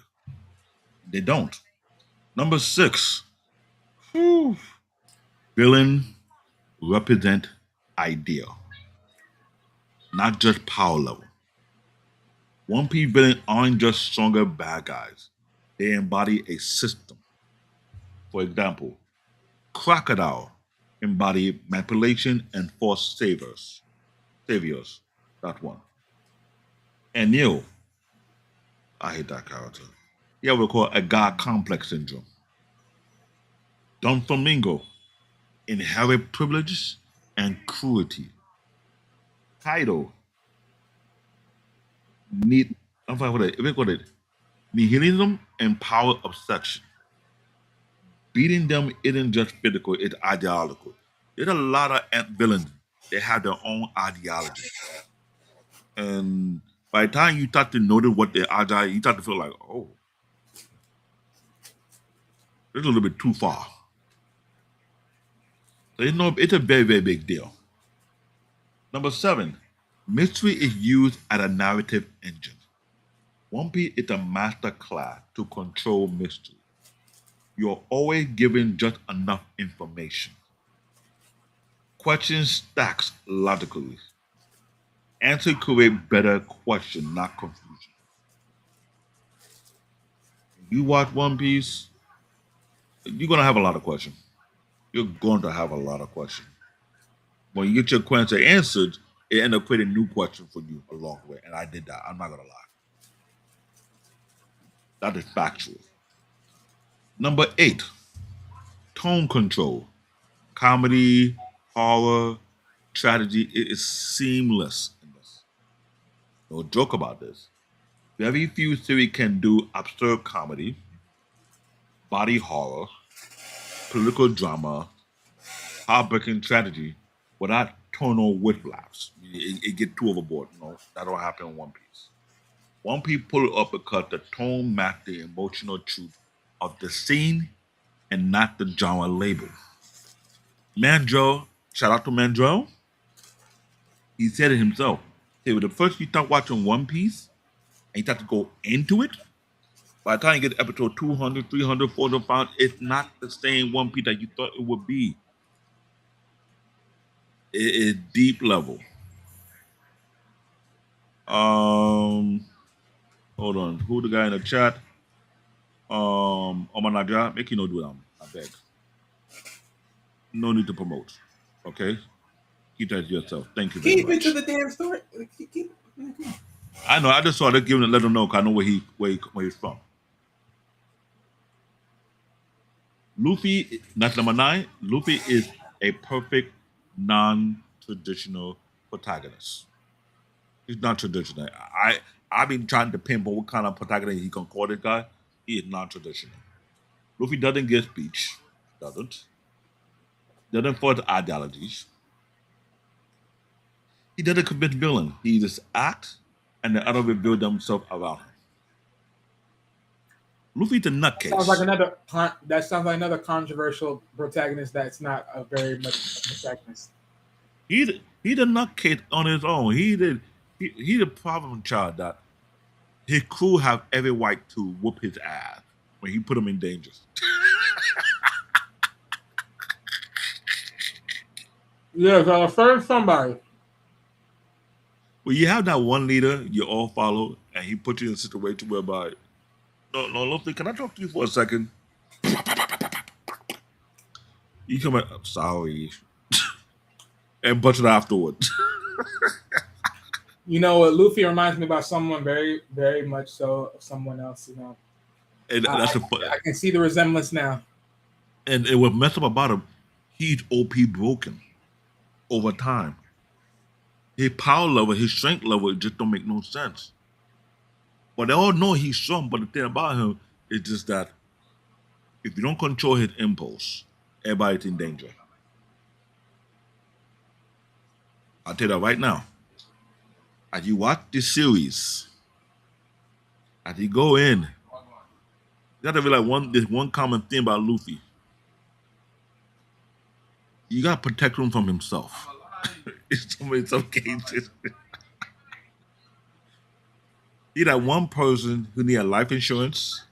They don't. Number 6. Villain represent idea, not just power level. One Piece villains aren't just stronger bad guys. They embody a system. For example, Crocodile embody manipulation and forced saviors. That one. And Neil, I hate that character. Yeah, we call it a God complex syndrome. Don Flamingo, inherit privileges and cruelty. Kaido, nihilism and power obsession. Beating them isn't just physical, it's ideological. There's a lot of villains that have their own ideology. And by the time you start to notice what their ideology, you start to feel like, oh, it's a little bit too far. So it's a very, very big deal. Number 7, mystery is used as a narrative engine. One Piece is a master class to control mystery. You're always given just enough information. Question stacks logically. Answer create better question, not confusion. If you watch One Piece, you're gonna have a lot of questions. You're going to have a lot of questions. When you get your question answered, it ends up creating new questions for you along the way. And I did that. I'm not gonna lie. That is factual. Number 8, tone control. Comedy, horror, tragedy, it is seamless in this. No joke about this. Very few series can do absurd comedy, body horror, political drama, heartbreaking tragedy without tonal whiplash. It get too overboard. No, that don't happen in One Piece. One Piece pull it up because the tone matched the emotional truth of the scene and not the genre label. Mandro, shout out to Mandro. He said it himself. Hey, when the first you start watching One Piece and you start to go into it, by the time you get to episode 200, 300, 400, 500, it's not the same One Piece that you thought it would be. It is deep level. Hold on. Who the guy in the chat? Omanaja, make you no do that. I beg. No need to promote. Okay? Keep that to yourself. Thank you very Keep much. it to the damn story. I know. I just saw that giving let him know because I know where he's from. Luffy, that's number 9. Luffy is a perfect non-traditional protagonist. He's not traditional. I've been trying to pinpoint what kind of protagonist he can call this guy. He is non-traditional. Luffy doesn't get speech. Doesn't force ideologies. He doesn't commit villain. He just acts and the other reveal themselves around him. Luffy's a nutcase. That sounds like another controversial protagonist that's not a very much protagonist. He's a nutcase on his own. He's the problem child that his crew have every right to whoop his ass when he put them in danger. Yeah, so first somebody. Well, you have that one leader you all follow, and he put you in a situation whereby, no, Luffy, can I talk to you for a second? You come back, I'm sorry, and punch it afterwards. You know what? Luffy reminds me about someone very, very much so of someone else. You know, And that's I can see the resemblance now. And what messed up about him, he's OP broken over time. His power level, his strength level, just don't make no sense. But they all know he's strong. But the thing about him is just that if you don't control his impulse, everybody's in danger. I'll tell you that right now. As you watch this series, as you go in, you gotta realize there's one common thing about Luffy. You gotta protect him from himself. in some cases. He's that one person who need a life insurance,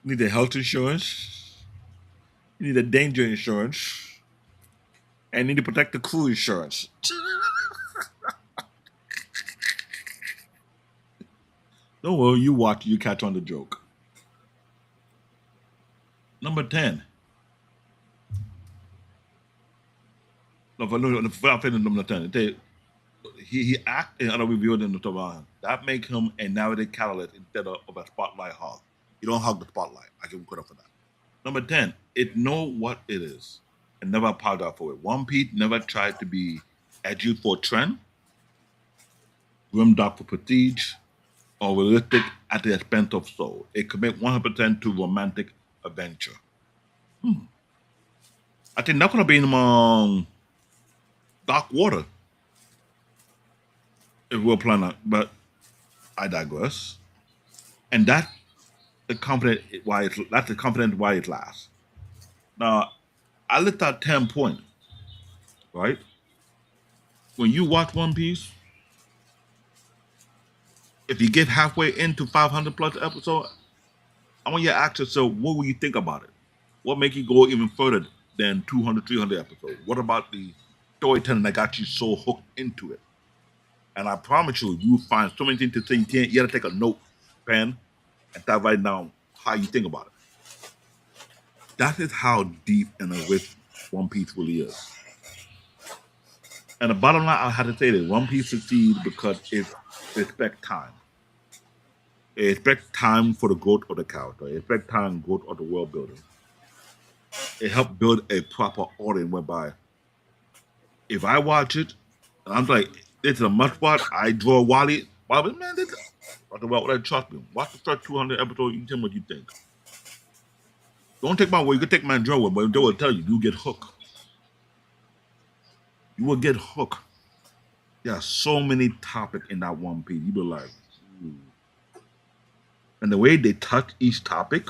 need a health insurance, you need a danger insurance, and need to protect the crew insurance. Don't worry, you watch, you catch on the joke. Number 10. Number 10. He acted and revealed in the Taran. That make him a narrative catalyst instead of a spotlight hog. You don't hog the spotlight. I give him credit for that. Number 10. It know what it is and never apologize for it. One Piece never tried to be edgy for trend, grimdark for prestige, or realistic at the expense of soul. It commit 100% to romantic adventure. I think that's gonna be in Dark Water. If we're planning, but I digress. And that's the confidence why it lasts. Now, I looked at 10 points, right? When you watch One Piece, if you get halfway into 500 plus episode, I want you to ask yourself, what will you think about it? What make you go even further than 200, 300 episodes? What about the storytelling that got you so hooked into it? And I promise you, you'll find so many things to say. You got to take a note pen and start writing down how you think about it. That is how deep and rich One Piece really is. And the bottom line, I had to say that One Piece succeeds because it respects time. It respects time for the growth of the character. It respects time growth of the world building. It helps build a proper audience whereby if I watch it, and I'm like, this is a must watch, I draw Wally, man, this is, well, trust me, watch the first 200 episodes, you tell me what you think. Don't take my word. You can take my word, but they will tell you get hooked. You will get hooked. There are so many topics in that One Piece. You be like, ooh. And the way they touch each topic,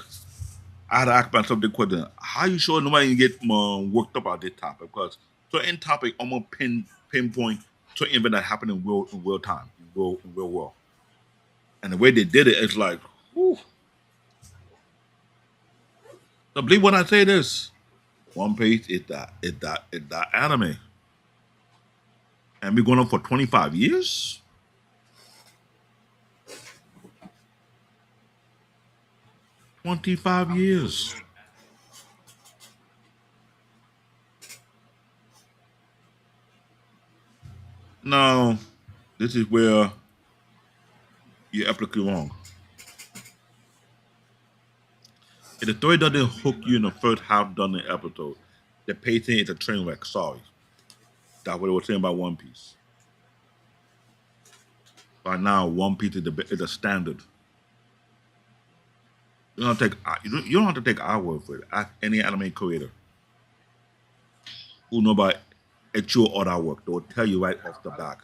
I had to ask myself the question: how you sure nobody get worked up about this topic? Because certain topic almost pinpoint certain event that happened in real time, in real world. And the way they did it, it's like, whew. So believe when I say this, One Piece is that anime, and been going on for 25 years. 25 years. Now, this is where you're absolutely wrong. If the story doesn't hook you in the first half done the episode, the pacing is a train wreck. Sorry. That's what I was saying about One Piece. Right now, One Piece is the standard. You don't have to take our word for it. Ask any anime creator who know about actual or that work. They will tell you right off the back.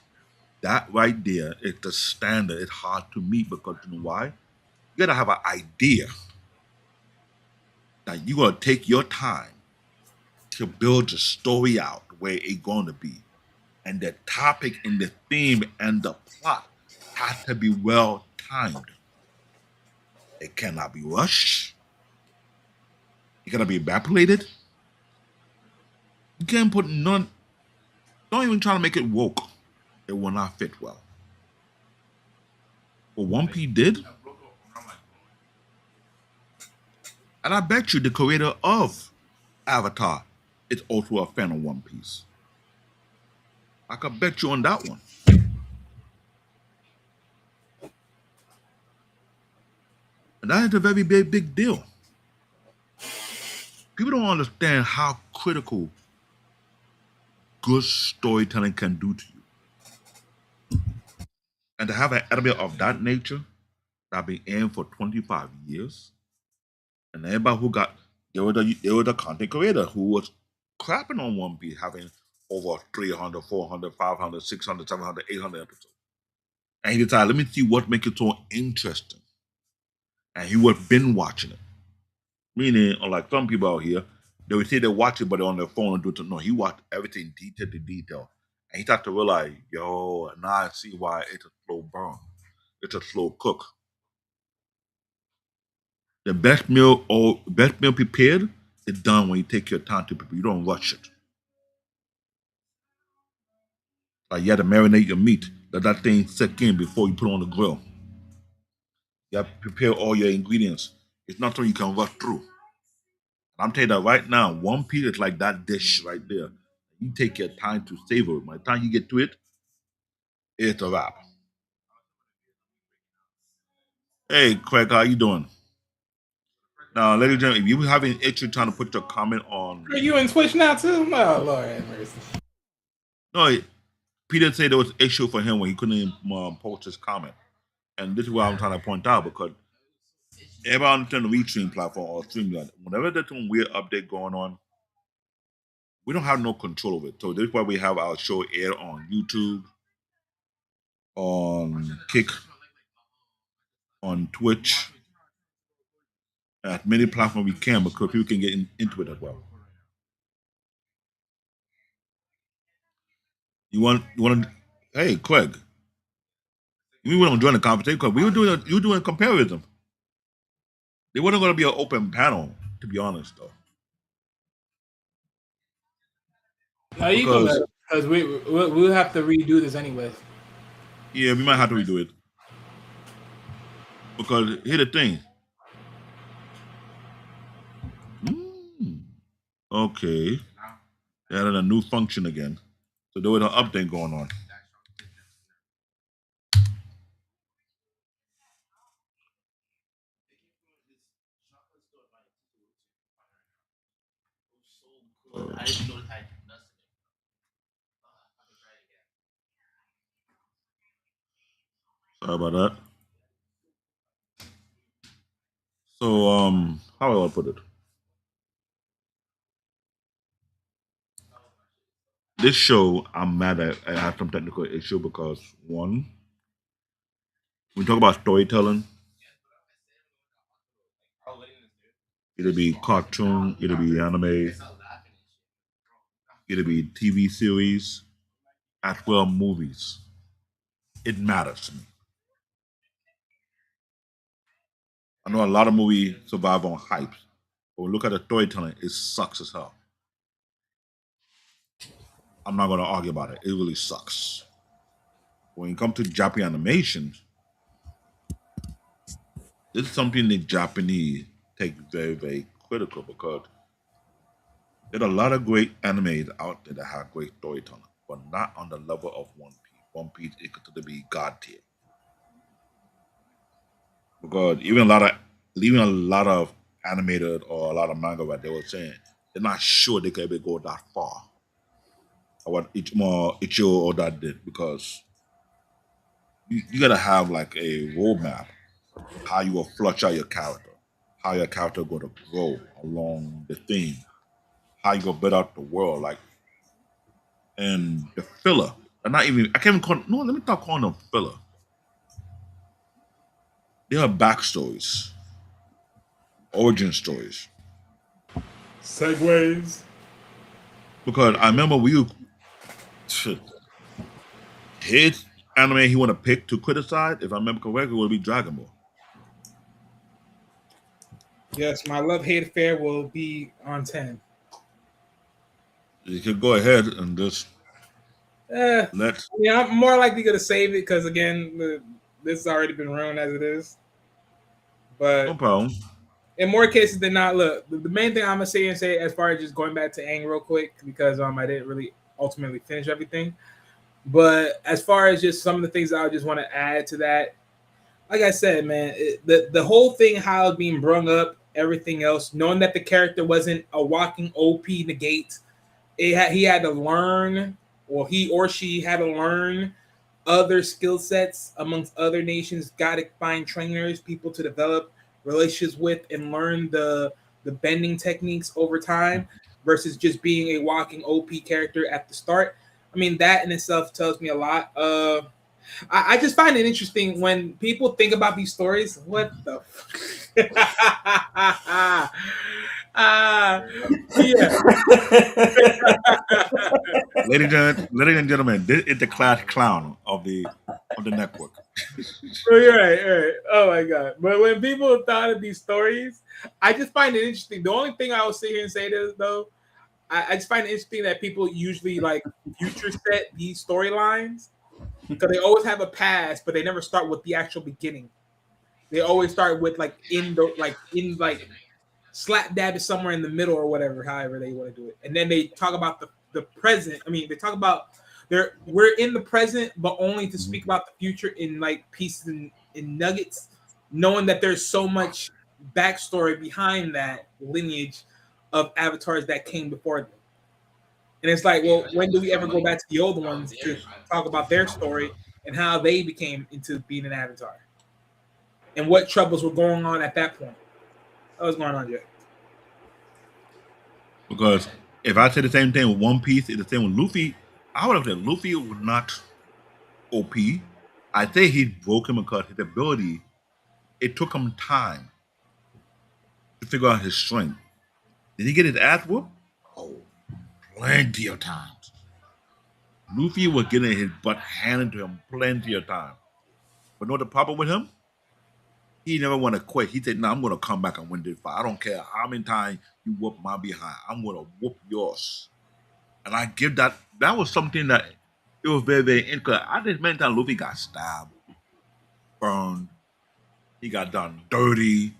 That right there is the standard. It's hard to meet because you know why? You gotta have an idea that you gotta take your time to build the story out where it's going to be. And the topic and the theme and the plot have to be well timed. It cannot be rushed. It cannot be evaporated. You can't put none. Don't even try to make it woke. It will not fit well. But One Piece did. And I bet you the creator of Avatar is also a fan of One Piece. I could bet you on that one. And that is a very big deal. People don't understand how critical good storytelling can do to you. And to have an anime of that nature that been in for 25 years, and everybody who got they were the content creator who was crapping on One Piece, having over 300, 400, 500, 600, 700, 800 episodes. And he decided, let me see what makes it so interesting. And he was binge watching it. Meaning, unlike some people out here, they would say they watch it, but they're on their phone and do it. No, he watched everything detail to detail. And he started to realize, yo, now I see why it's a slow burn. It's a slow cook. The best meal prepared is done when you take your time to prepare. You don't rush it. Like you have to marinate your meat, let that thing sink in before you put it on the grill. You have to prepare all your ingredients. It's not something you can rush through. I'm telling you that right now, One Piece is like that dish right there. You take your time to savor it. By the time you get to it, it's a wrap. Hey, Craig, how you doing? Now, ladies and gentlemen, if you have any issue trying to put your comment on, Are you in Twitch now too? Oh Lord have mercy. no, Peter said there was an issue for him when he couldn't post his comment, and this is what I'm trying to point out because everybody understand the restream platform or StreamYard. Whenever there's some weird update going on, we don't have no control of it. So this is why we have our show air on YouTube, on Kick, on Twitch, as many platforms we can because people can get into it as well. You want to? Hey, Craig, we want to join the conversation because you were doing a comparison. There wasn't going to be an open panel, to be honest, though. No, you can let because we'll have to redo this anyway. Yeah, we might have to redo it because here's the thing. Okay, they added a new function again, so there was an update going on. Sorry about that. So, how do I want to put it? this show, I'm mad at. I have some technical issue because one, we talk about storytelling. It'll be cartoon, it'll be anime, it'll be TV series, as well movies. It matters to me. I know a lot of movies survive on hype, but when we look at the storytelling, it sucks as hell. I'm not gonna argue about it. It really sucks. When it comes to Japanese animation, this is something the Japanese take very, very critical because there are a lot of great animes out there that have great storytelling, but not on the level of One Piece. One Piece is considered to be god tier. Because even a lot of animated or a lot of manga that they were saying, they're not sure they could ever go that far. Or what Ichiro Oda did because you gotta have like a roadmap how you will flush out your character, how your character going to grow along the theme, how you gonna build out the world, like and the filler. And not even I can't even call no. Let me stop calling them filler. They are backstories, origin stories. Segways. Because I remember his anime he want to pick to criticize, if I remember correctly, would be Dragon Ball. Yes, my love hate affair will be on 10. You could go ahead and just let. Yeah, I'm more likely going to save it because again, this has already been ruined as it is. But No problem. in more cases than not, look, the main thing I'm gonna say as far as just going back to Aang real quick because I didn't really ultimately finish everything. But as far as just some of the things I just want to add to that, like I said, man, the whole thing, how it's being brung up, everything else, knowing that the character wasn't a walking OP negate, he had to learn, or he or she had to learn other skill sets amongst other nations. Got to find trainers, people to develop relationships with, and learn the bending techniques over time, versus just being a walking OP character at the start. I mean, that in itself tells me a lot. I just find it interesting when people think about these stories. What the? Yeah. Ladies and gentlemen, this is the class clown of the network. Oh, you're right, you're right. Oh my god! But when people thought of these stories, I just find it interesting. The only thing I will sit here and say this though, I just find it interesting that people usually like future set these storylines because they always have a past, but they never start with the actual beginning. They always start with like in slap dab is somewhere in the middle or whatever, however they want to do it, and then they talk about the present. I mean, they talk about we're in the present, but only to speak about the future in like pieces and in nuggets, knowing that there's so much backstory behind that lineage of avatars that came before them. And it's like, well, when do we ever go back to the old ones to talk about their story and how they became into being an avatar and what troubles were going on at that point? What was going on, Jay? Because if I say the same thing with One Piece, it's the same with Luffy. I would have said Luffy was not OP. I say he's broken because his ability, it took him time to figure out his strength. Did he get his ass whooped? Oh, plenty of times. Luffy was getting his butt handed to him plenty of times. But know the problem with him? He never want to quit. He said, "No, I'm going to come back and win this fight. I don't care how many times you whoop my behind. I'm going to whoop yours." And I give that. That was something that it was very, very interesting. I just many times Luffy got stabbed, burned, he got done dirty.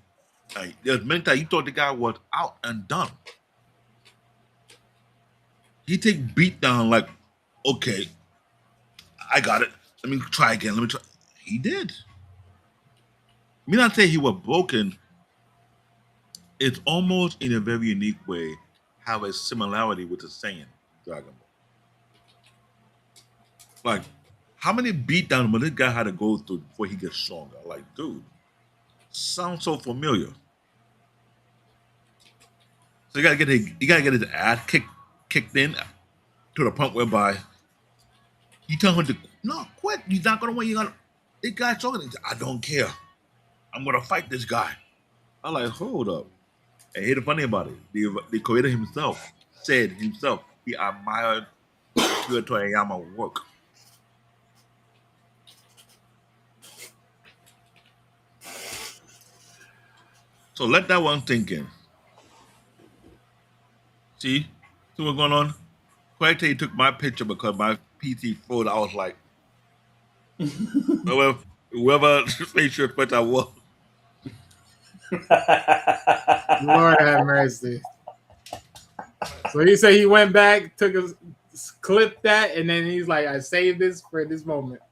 Like, there's many times you thought the guy was out and done. He take beat down like, okay, I got it. Let me try again. Let me try. He did. Me not say he was broken. It's almost in a very unique way have a similarity with the Saiyan Dragon Ball. Like, how many beatdowns will this guy had to go through before he gets stronger? Like, dude, sounds so familiar. So you gotta get his ass kicked in to the point whereby he tells him to no quit. He's not gonna win. You gonna this guy's talking. He said, I don't care. I'm gonna fight this guy. I'm like, hold up. And here's the funny about it. The creator himself said himself he admired Akira Toriyama's work. So let that one sink in. See what's going on? Quite took my picture because my PC froze. I was like, whoever made sure what I was. Lord have mercy. So he said he went back, took a clip that, and then he's like, I saved this for this moment.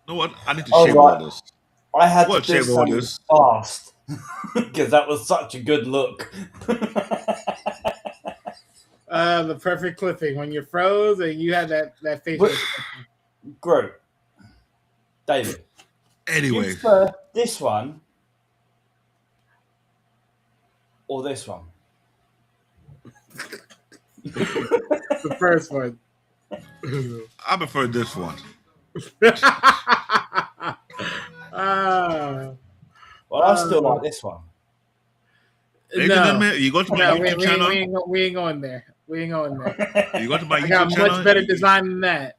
You know what? I need to shave all this. I had What, to do shave all something this? fast because that was such a good look. The perfect clipping when you froze and you had that facial. Great. David. Anyway. You prefer this one or this one? The first one. I prefer this one. Well, I still like this one. Ladies and gentlemen, you go to my YouTube channel. We ain't going there. We ain't going there. You go to my I YouTube got channel. much better design than that.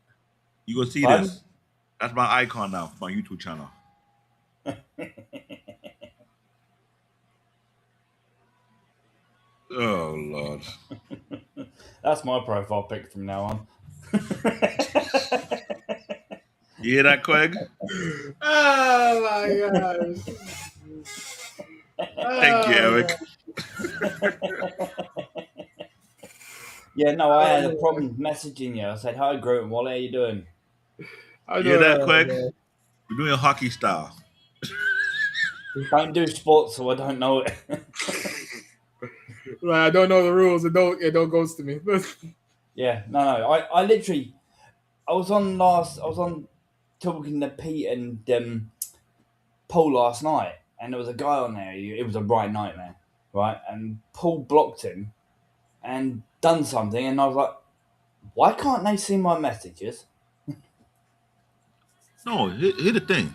You go see Pardon? this. That's my icon now for my YouTube channel. Oh Lord. That's my profile pic from now on. You hear that, Craig? Oh my gosh. Thank you, Eric. Yeah, no, I had a problem messaging you. I said, hi, Groot, what are you doing? You hear that, Craig? We're doing a hockey style. Don't do sports, so I don't know it. Well, I don't know the rules. It don't goes to me. Yeah, no. I literally, I was on talking to Pete and Paul last night, and there was a guy on there. It was a bright night, man, right? And Paul blocked him and done something, and I was like, why can't they see my messages? No, here's the thing.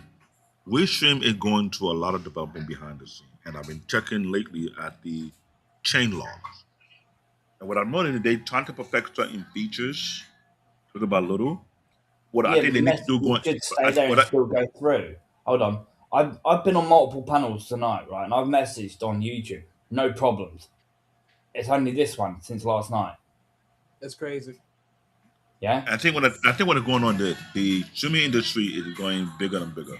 WeStream is going through a lot of development behind the scene, and I've been checking lately at the chain logs. And what I'm noticing, they trying to perfect certain features, little by little. What I think they need to do going. Should stay there and still go through. Hold on, I've been on multiple panels tonight, right? And I've messaged on YouTube, no problems. It's only this one since last night. That's crazy. Yeah. I think what is going on there, the streaming industry is going bigger and bigger.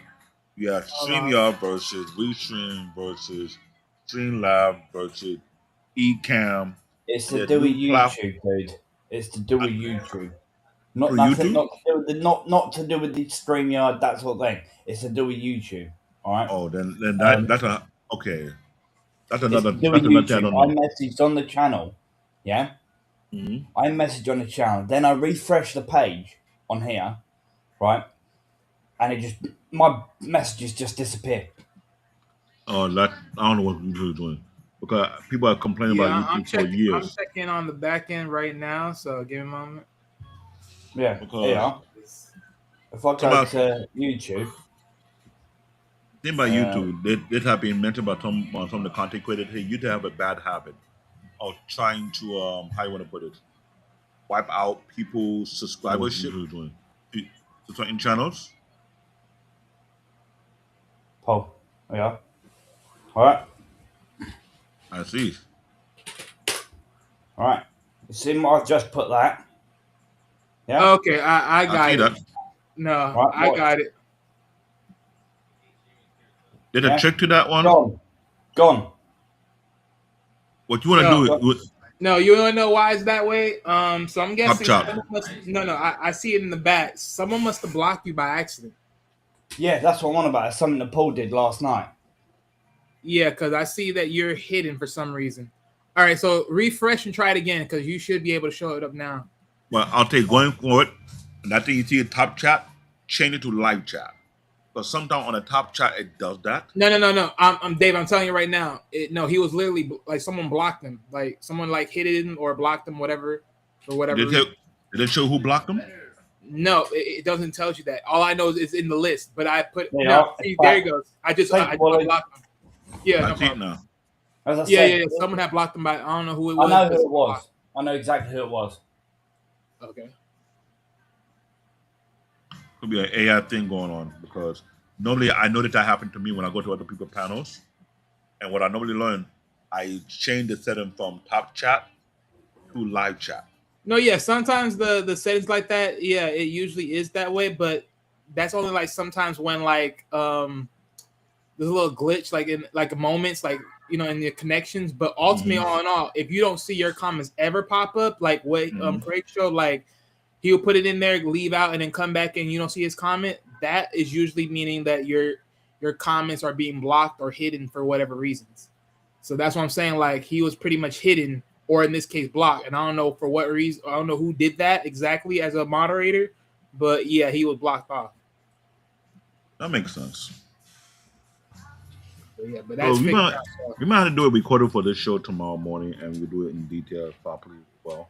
You have StreamYard versus WeStream versus StreamLab versus Ecamm. It's to do with YouTube, dude. It's to do with YouTube. Not to do with the StreamYard, that sort of thing. It's to do with YouTube. All right. Oh, then that's okay. That's another. It's to do with YouTube. I messaged on the channel. Yeah. Mm-hmm. I messaged on the channel. Then I refreshed the page on here, right? And my messages just disappeared. Oh, I don't know what YouTube is doing because people are complaining about YouTube for years. I'm checking on the back end right now, so give me a moment. Yeah, because if I go to YouTube. Think about YouTube. This have been mentioned by some of the content creators. Hey, you have a bad habit of trying to how you want to put it, wipe out people's subscribership to certain channels. Oh, yeah. All right. I see. All right. You see, I've just put that. Yeah. Okay, I got it. That. No, right, I got it. There's a trick to that one. Gone. What you want to do? No, you want to know why it's that way? So I'm guessing. No, I see it in the back. Someone must have blocked you by accident. Yeah, that's what I'm on about. It's something that Paul did last night. Yeah, because I see that you're hidden for some reason. All right, so refresh and try it again because you should be able to show it up now. Well, I'll take going forward, and I think you see a top chat, change it to live chat. But sometimes on the top chat, it does that. No. I'm Dave. I'm telling you right now. He was literally like someone blocked him. Like someone like hit him or blocked him, whatever, or whatever. They Did it show who blocked them? No, it doesn't tell you that. All I know is it's in the list. But I put see, there he goes. I just blocked him. Yeah, I see it now. As I said, someone had blocked him by I don't know who it was. I know who it was. I know exactly who it was. Okay. Could be an AI thing going on because normally I know that happened to me when I go to other people's panels, and what I normally learn, I change the setting from top chat to live chat. No, yeah, sometimes the settings like that, yeah, it usually is that way, but that's only like sometimes when like there's a little glitch like in like moments like in the connections, but ultimately all in all, if you don't see your comments ever pop up, like what Craig showed, like he'll put it in there, leave out, and then come back and you don't see his comment, that is usually meaning that your comments are being blocked or hidden for whatever reasons. So that's what I'm saying, like he was pretty much hidden, or in this case blocked, and I don't know for what reason. I don't know who did that exactly as a moderator, but yeah, he was blocked off. That makes sense. So, yeah, but that's we might have to do a recording for this show tomorrow morning, and we'll do it in detail properly as well.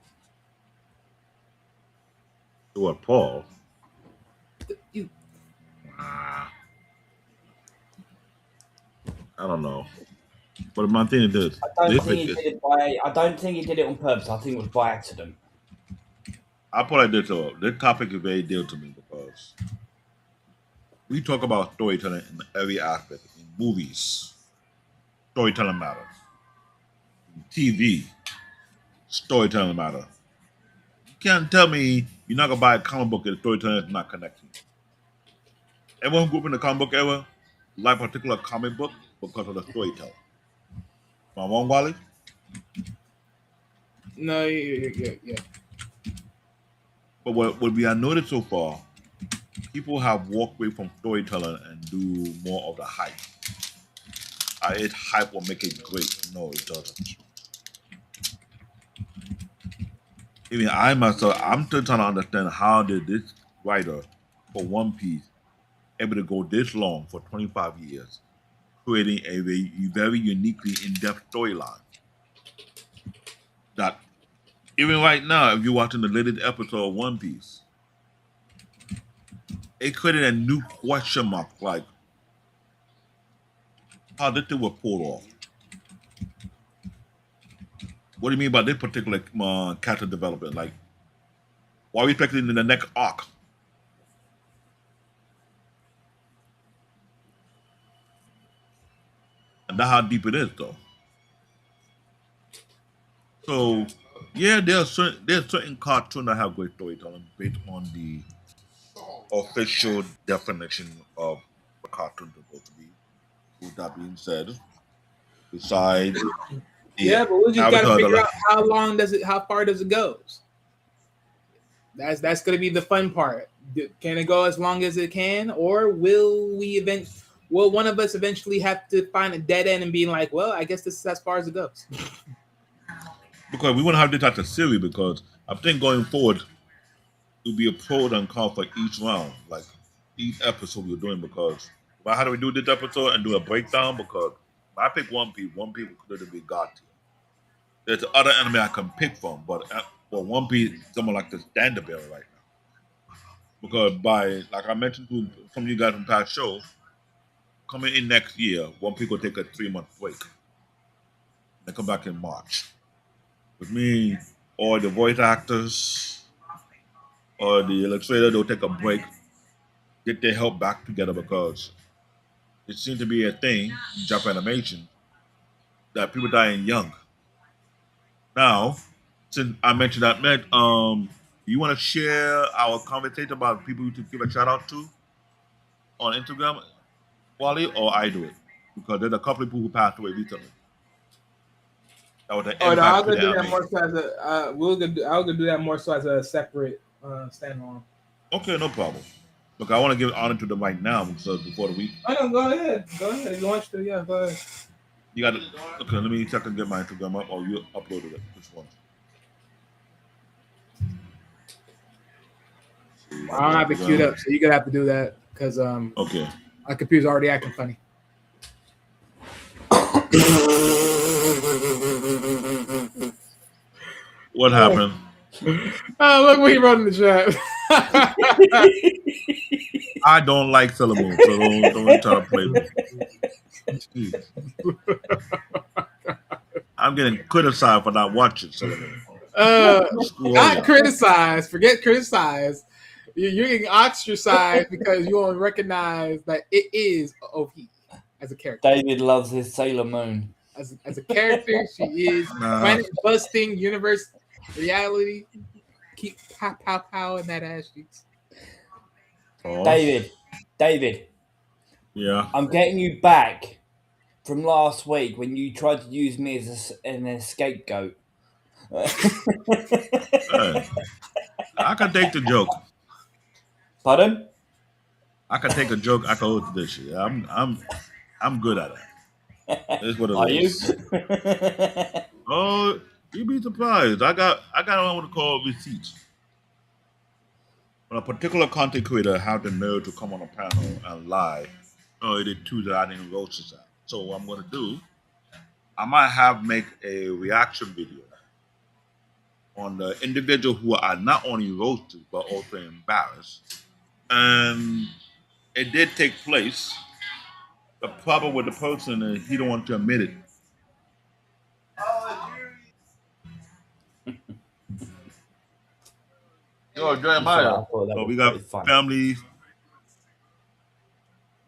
So what, Paul? I don't know. But my thing is this. I don't think he did it on purpose. I think it was by accident. I put like this though. This topic is very dear to me because we talk about storytelling in every aspect. In movies, storytelling matters. In TV, storytelling matters. You can't tell me you're not gonna buy a comic book and the storytelling is not connecting. Everyone who grew up in the comic book era like a particular comic book because of the storytelling. Am I wrong, Wally? No, yeah. But what we have noticed so far, people have walked away from storytelling and do more of the hype. Its hype will make it great. No, it doesn't. Even I myself, I'm still trying to understand how did this writer for One Piece able to go this long for 25 years, creating a very uniquely in-depth storyline. That even right now, if you're watching the latest episode of One Piece, it created a new question mark, like how this thing was pulled off. What do you mean by this particular character development? Like, why are we expecting in the next arc? And that's how deep it is, though. So, yeah, there's certain cartoons that have great storytelling based on the official definition of the cartoon supposed to be. With that being said, besides, but we just got to figure out how far does it go. That's going to be the fun part. Can it go as long as it can, or will one of us eventually have to find a dead end and being like, well, I guess this is as far as it goes? Because we want to have this type of series, because I think going forward, it will be a pros and cons for each round, like each episode we're doing, because how do we do this episode and do a breakdown? Because if I pick One Piece could be God tier. There's other anime I can pick from, but One Piece is someone like the standard bearer right now. Because like I mentioned to some of you guys from past shows, coming in next year, One Piece will take a 3-month break. And come back in March. Which means all the voice actors or the illustrator, they'll take a break, get their help back together, because it seems to be a thing in Japan animation that people dying young. Now, since I mentioned that, Matt, you want to share our conversation about people to give a shout out to on Instagram, Wally, or I do it? Because there's a couple of people who passed away recently. That was I'll go do that more so as a. I'll go do that more so as a separate standalone. Okay, no problem. Look, I want to give honor to them right now because before the week. I know. Go ahead. If you want to, yeah, go ahead. You got it. Okay, let me check and get my Instagram up, or you uploaded it. Which one? I don't have it queued up, so you're gonna have to do that because okay, my computer's already acting funny. What happened? Oh, look what he wrote in the chat. I don't like Sailor Moon, so don't try to play with me. Jeez. I'm getting criticized for not watching Sailor Moon. Not criticized. Forget criticized. You're getting ostracized because you don't recognize that it is OP as a character. David loves his Sailor Moon. As a character, she is planet busting, universe reality. Keep pow in that ass cheeks. Oh. David. Yeah. I'm getting you back from last week when you tried to use me as an scapegoat. Hey, I can take the joke. Pardon? I can take a joke. I can hold this shit. I'm good at it. That's what it Are is. you? Oh, you'd be surprised. I got what we call receipts. When a particular content creator had the nerve to come on a panel and lie, it did two that I didn't roast at. So what I'm gonna do, I might make a reaction video on the individual who are not only roasted but also embarrassed. And it did take place. The problem with the person is he don't want to admit it. Yo, Jeremiah. So we got family.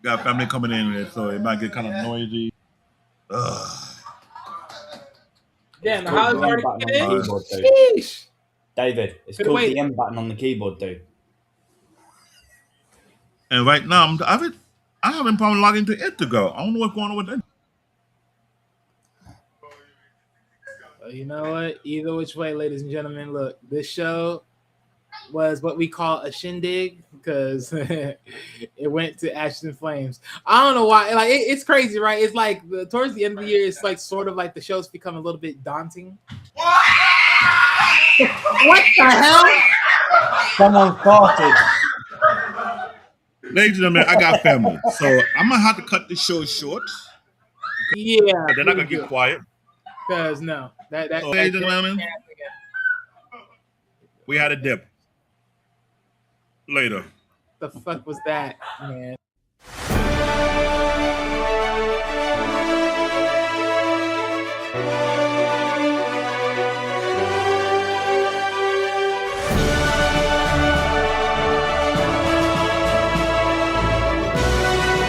Got family coming in, so it might get kind of noisy. Damn, the house already in. Sheesh. David, it's called the M button on the keyboard, dude. And right now, I'm having problem logging into it to go. I don't know what's going on with that. Well, you know what? Either which way, ladies and gentlemen, look, this show was what we call a shindig because it went to Ashes and Flames. I don't know why. Like it's crazy, right? It's like towards the end of the year, it's like sort of like the show's become a little bit daunting. What the hell? Someone farted. Ladies and gentlemen, I got family, so I'm gonna have to cut this show short. Yeah, they're not gonna get quiet. Because no, so, ladies and gentlemen, we had a dip. Later. The fuck was that, man?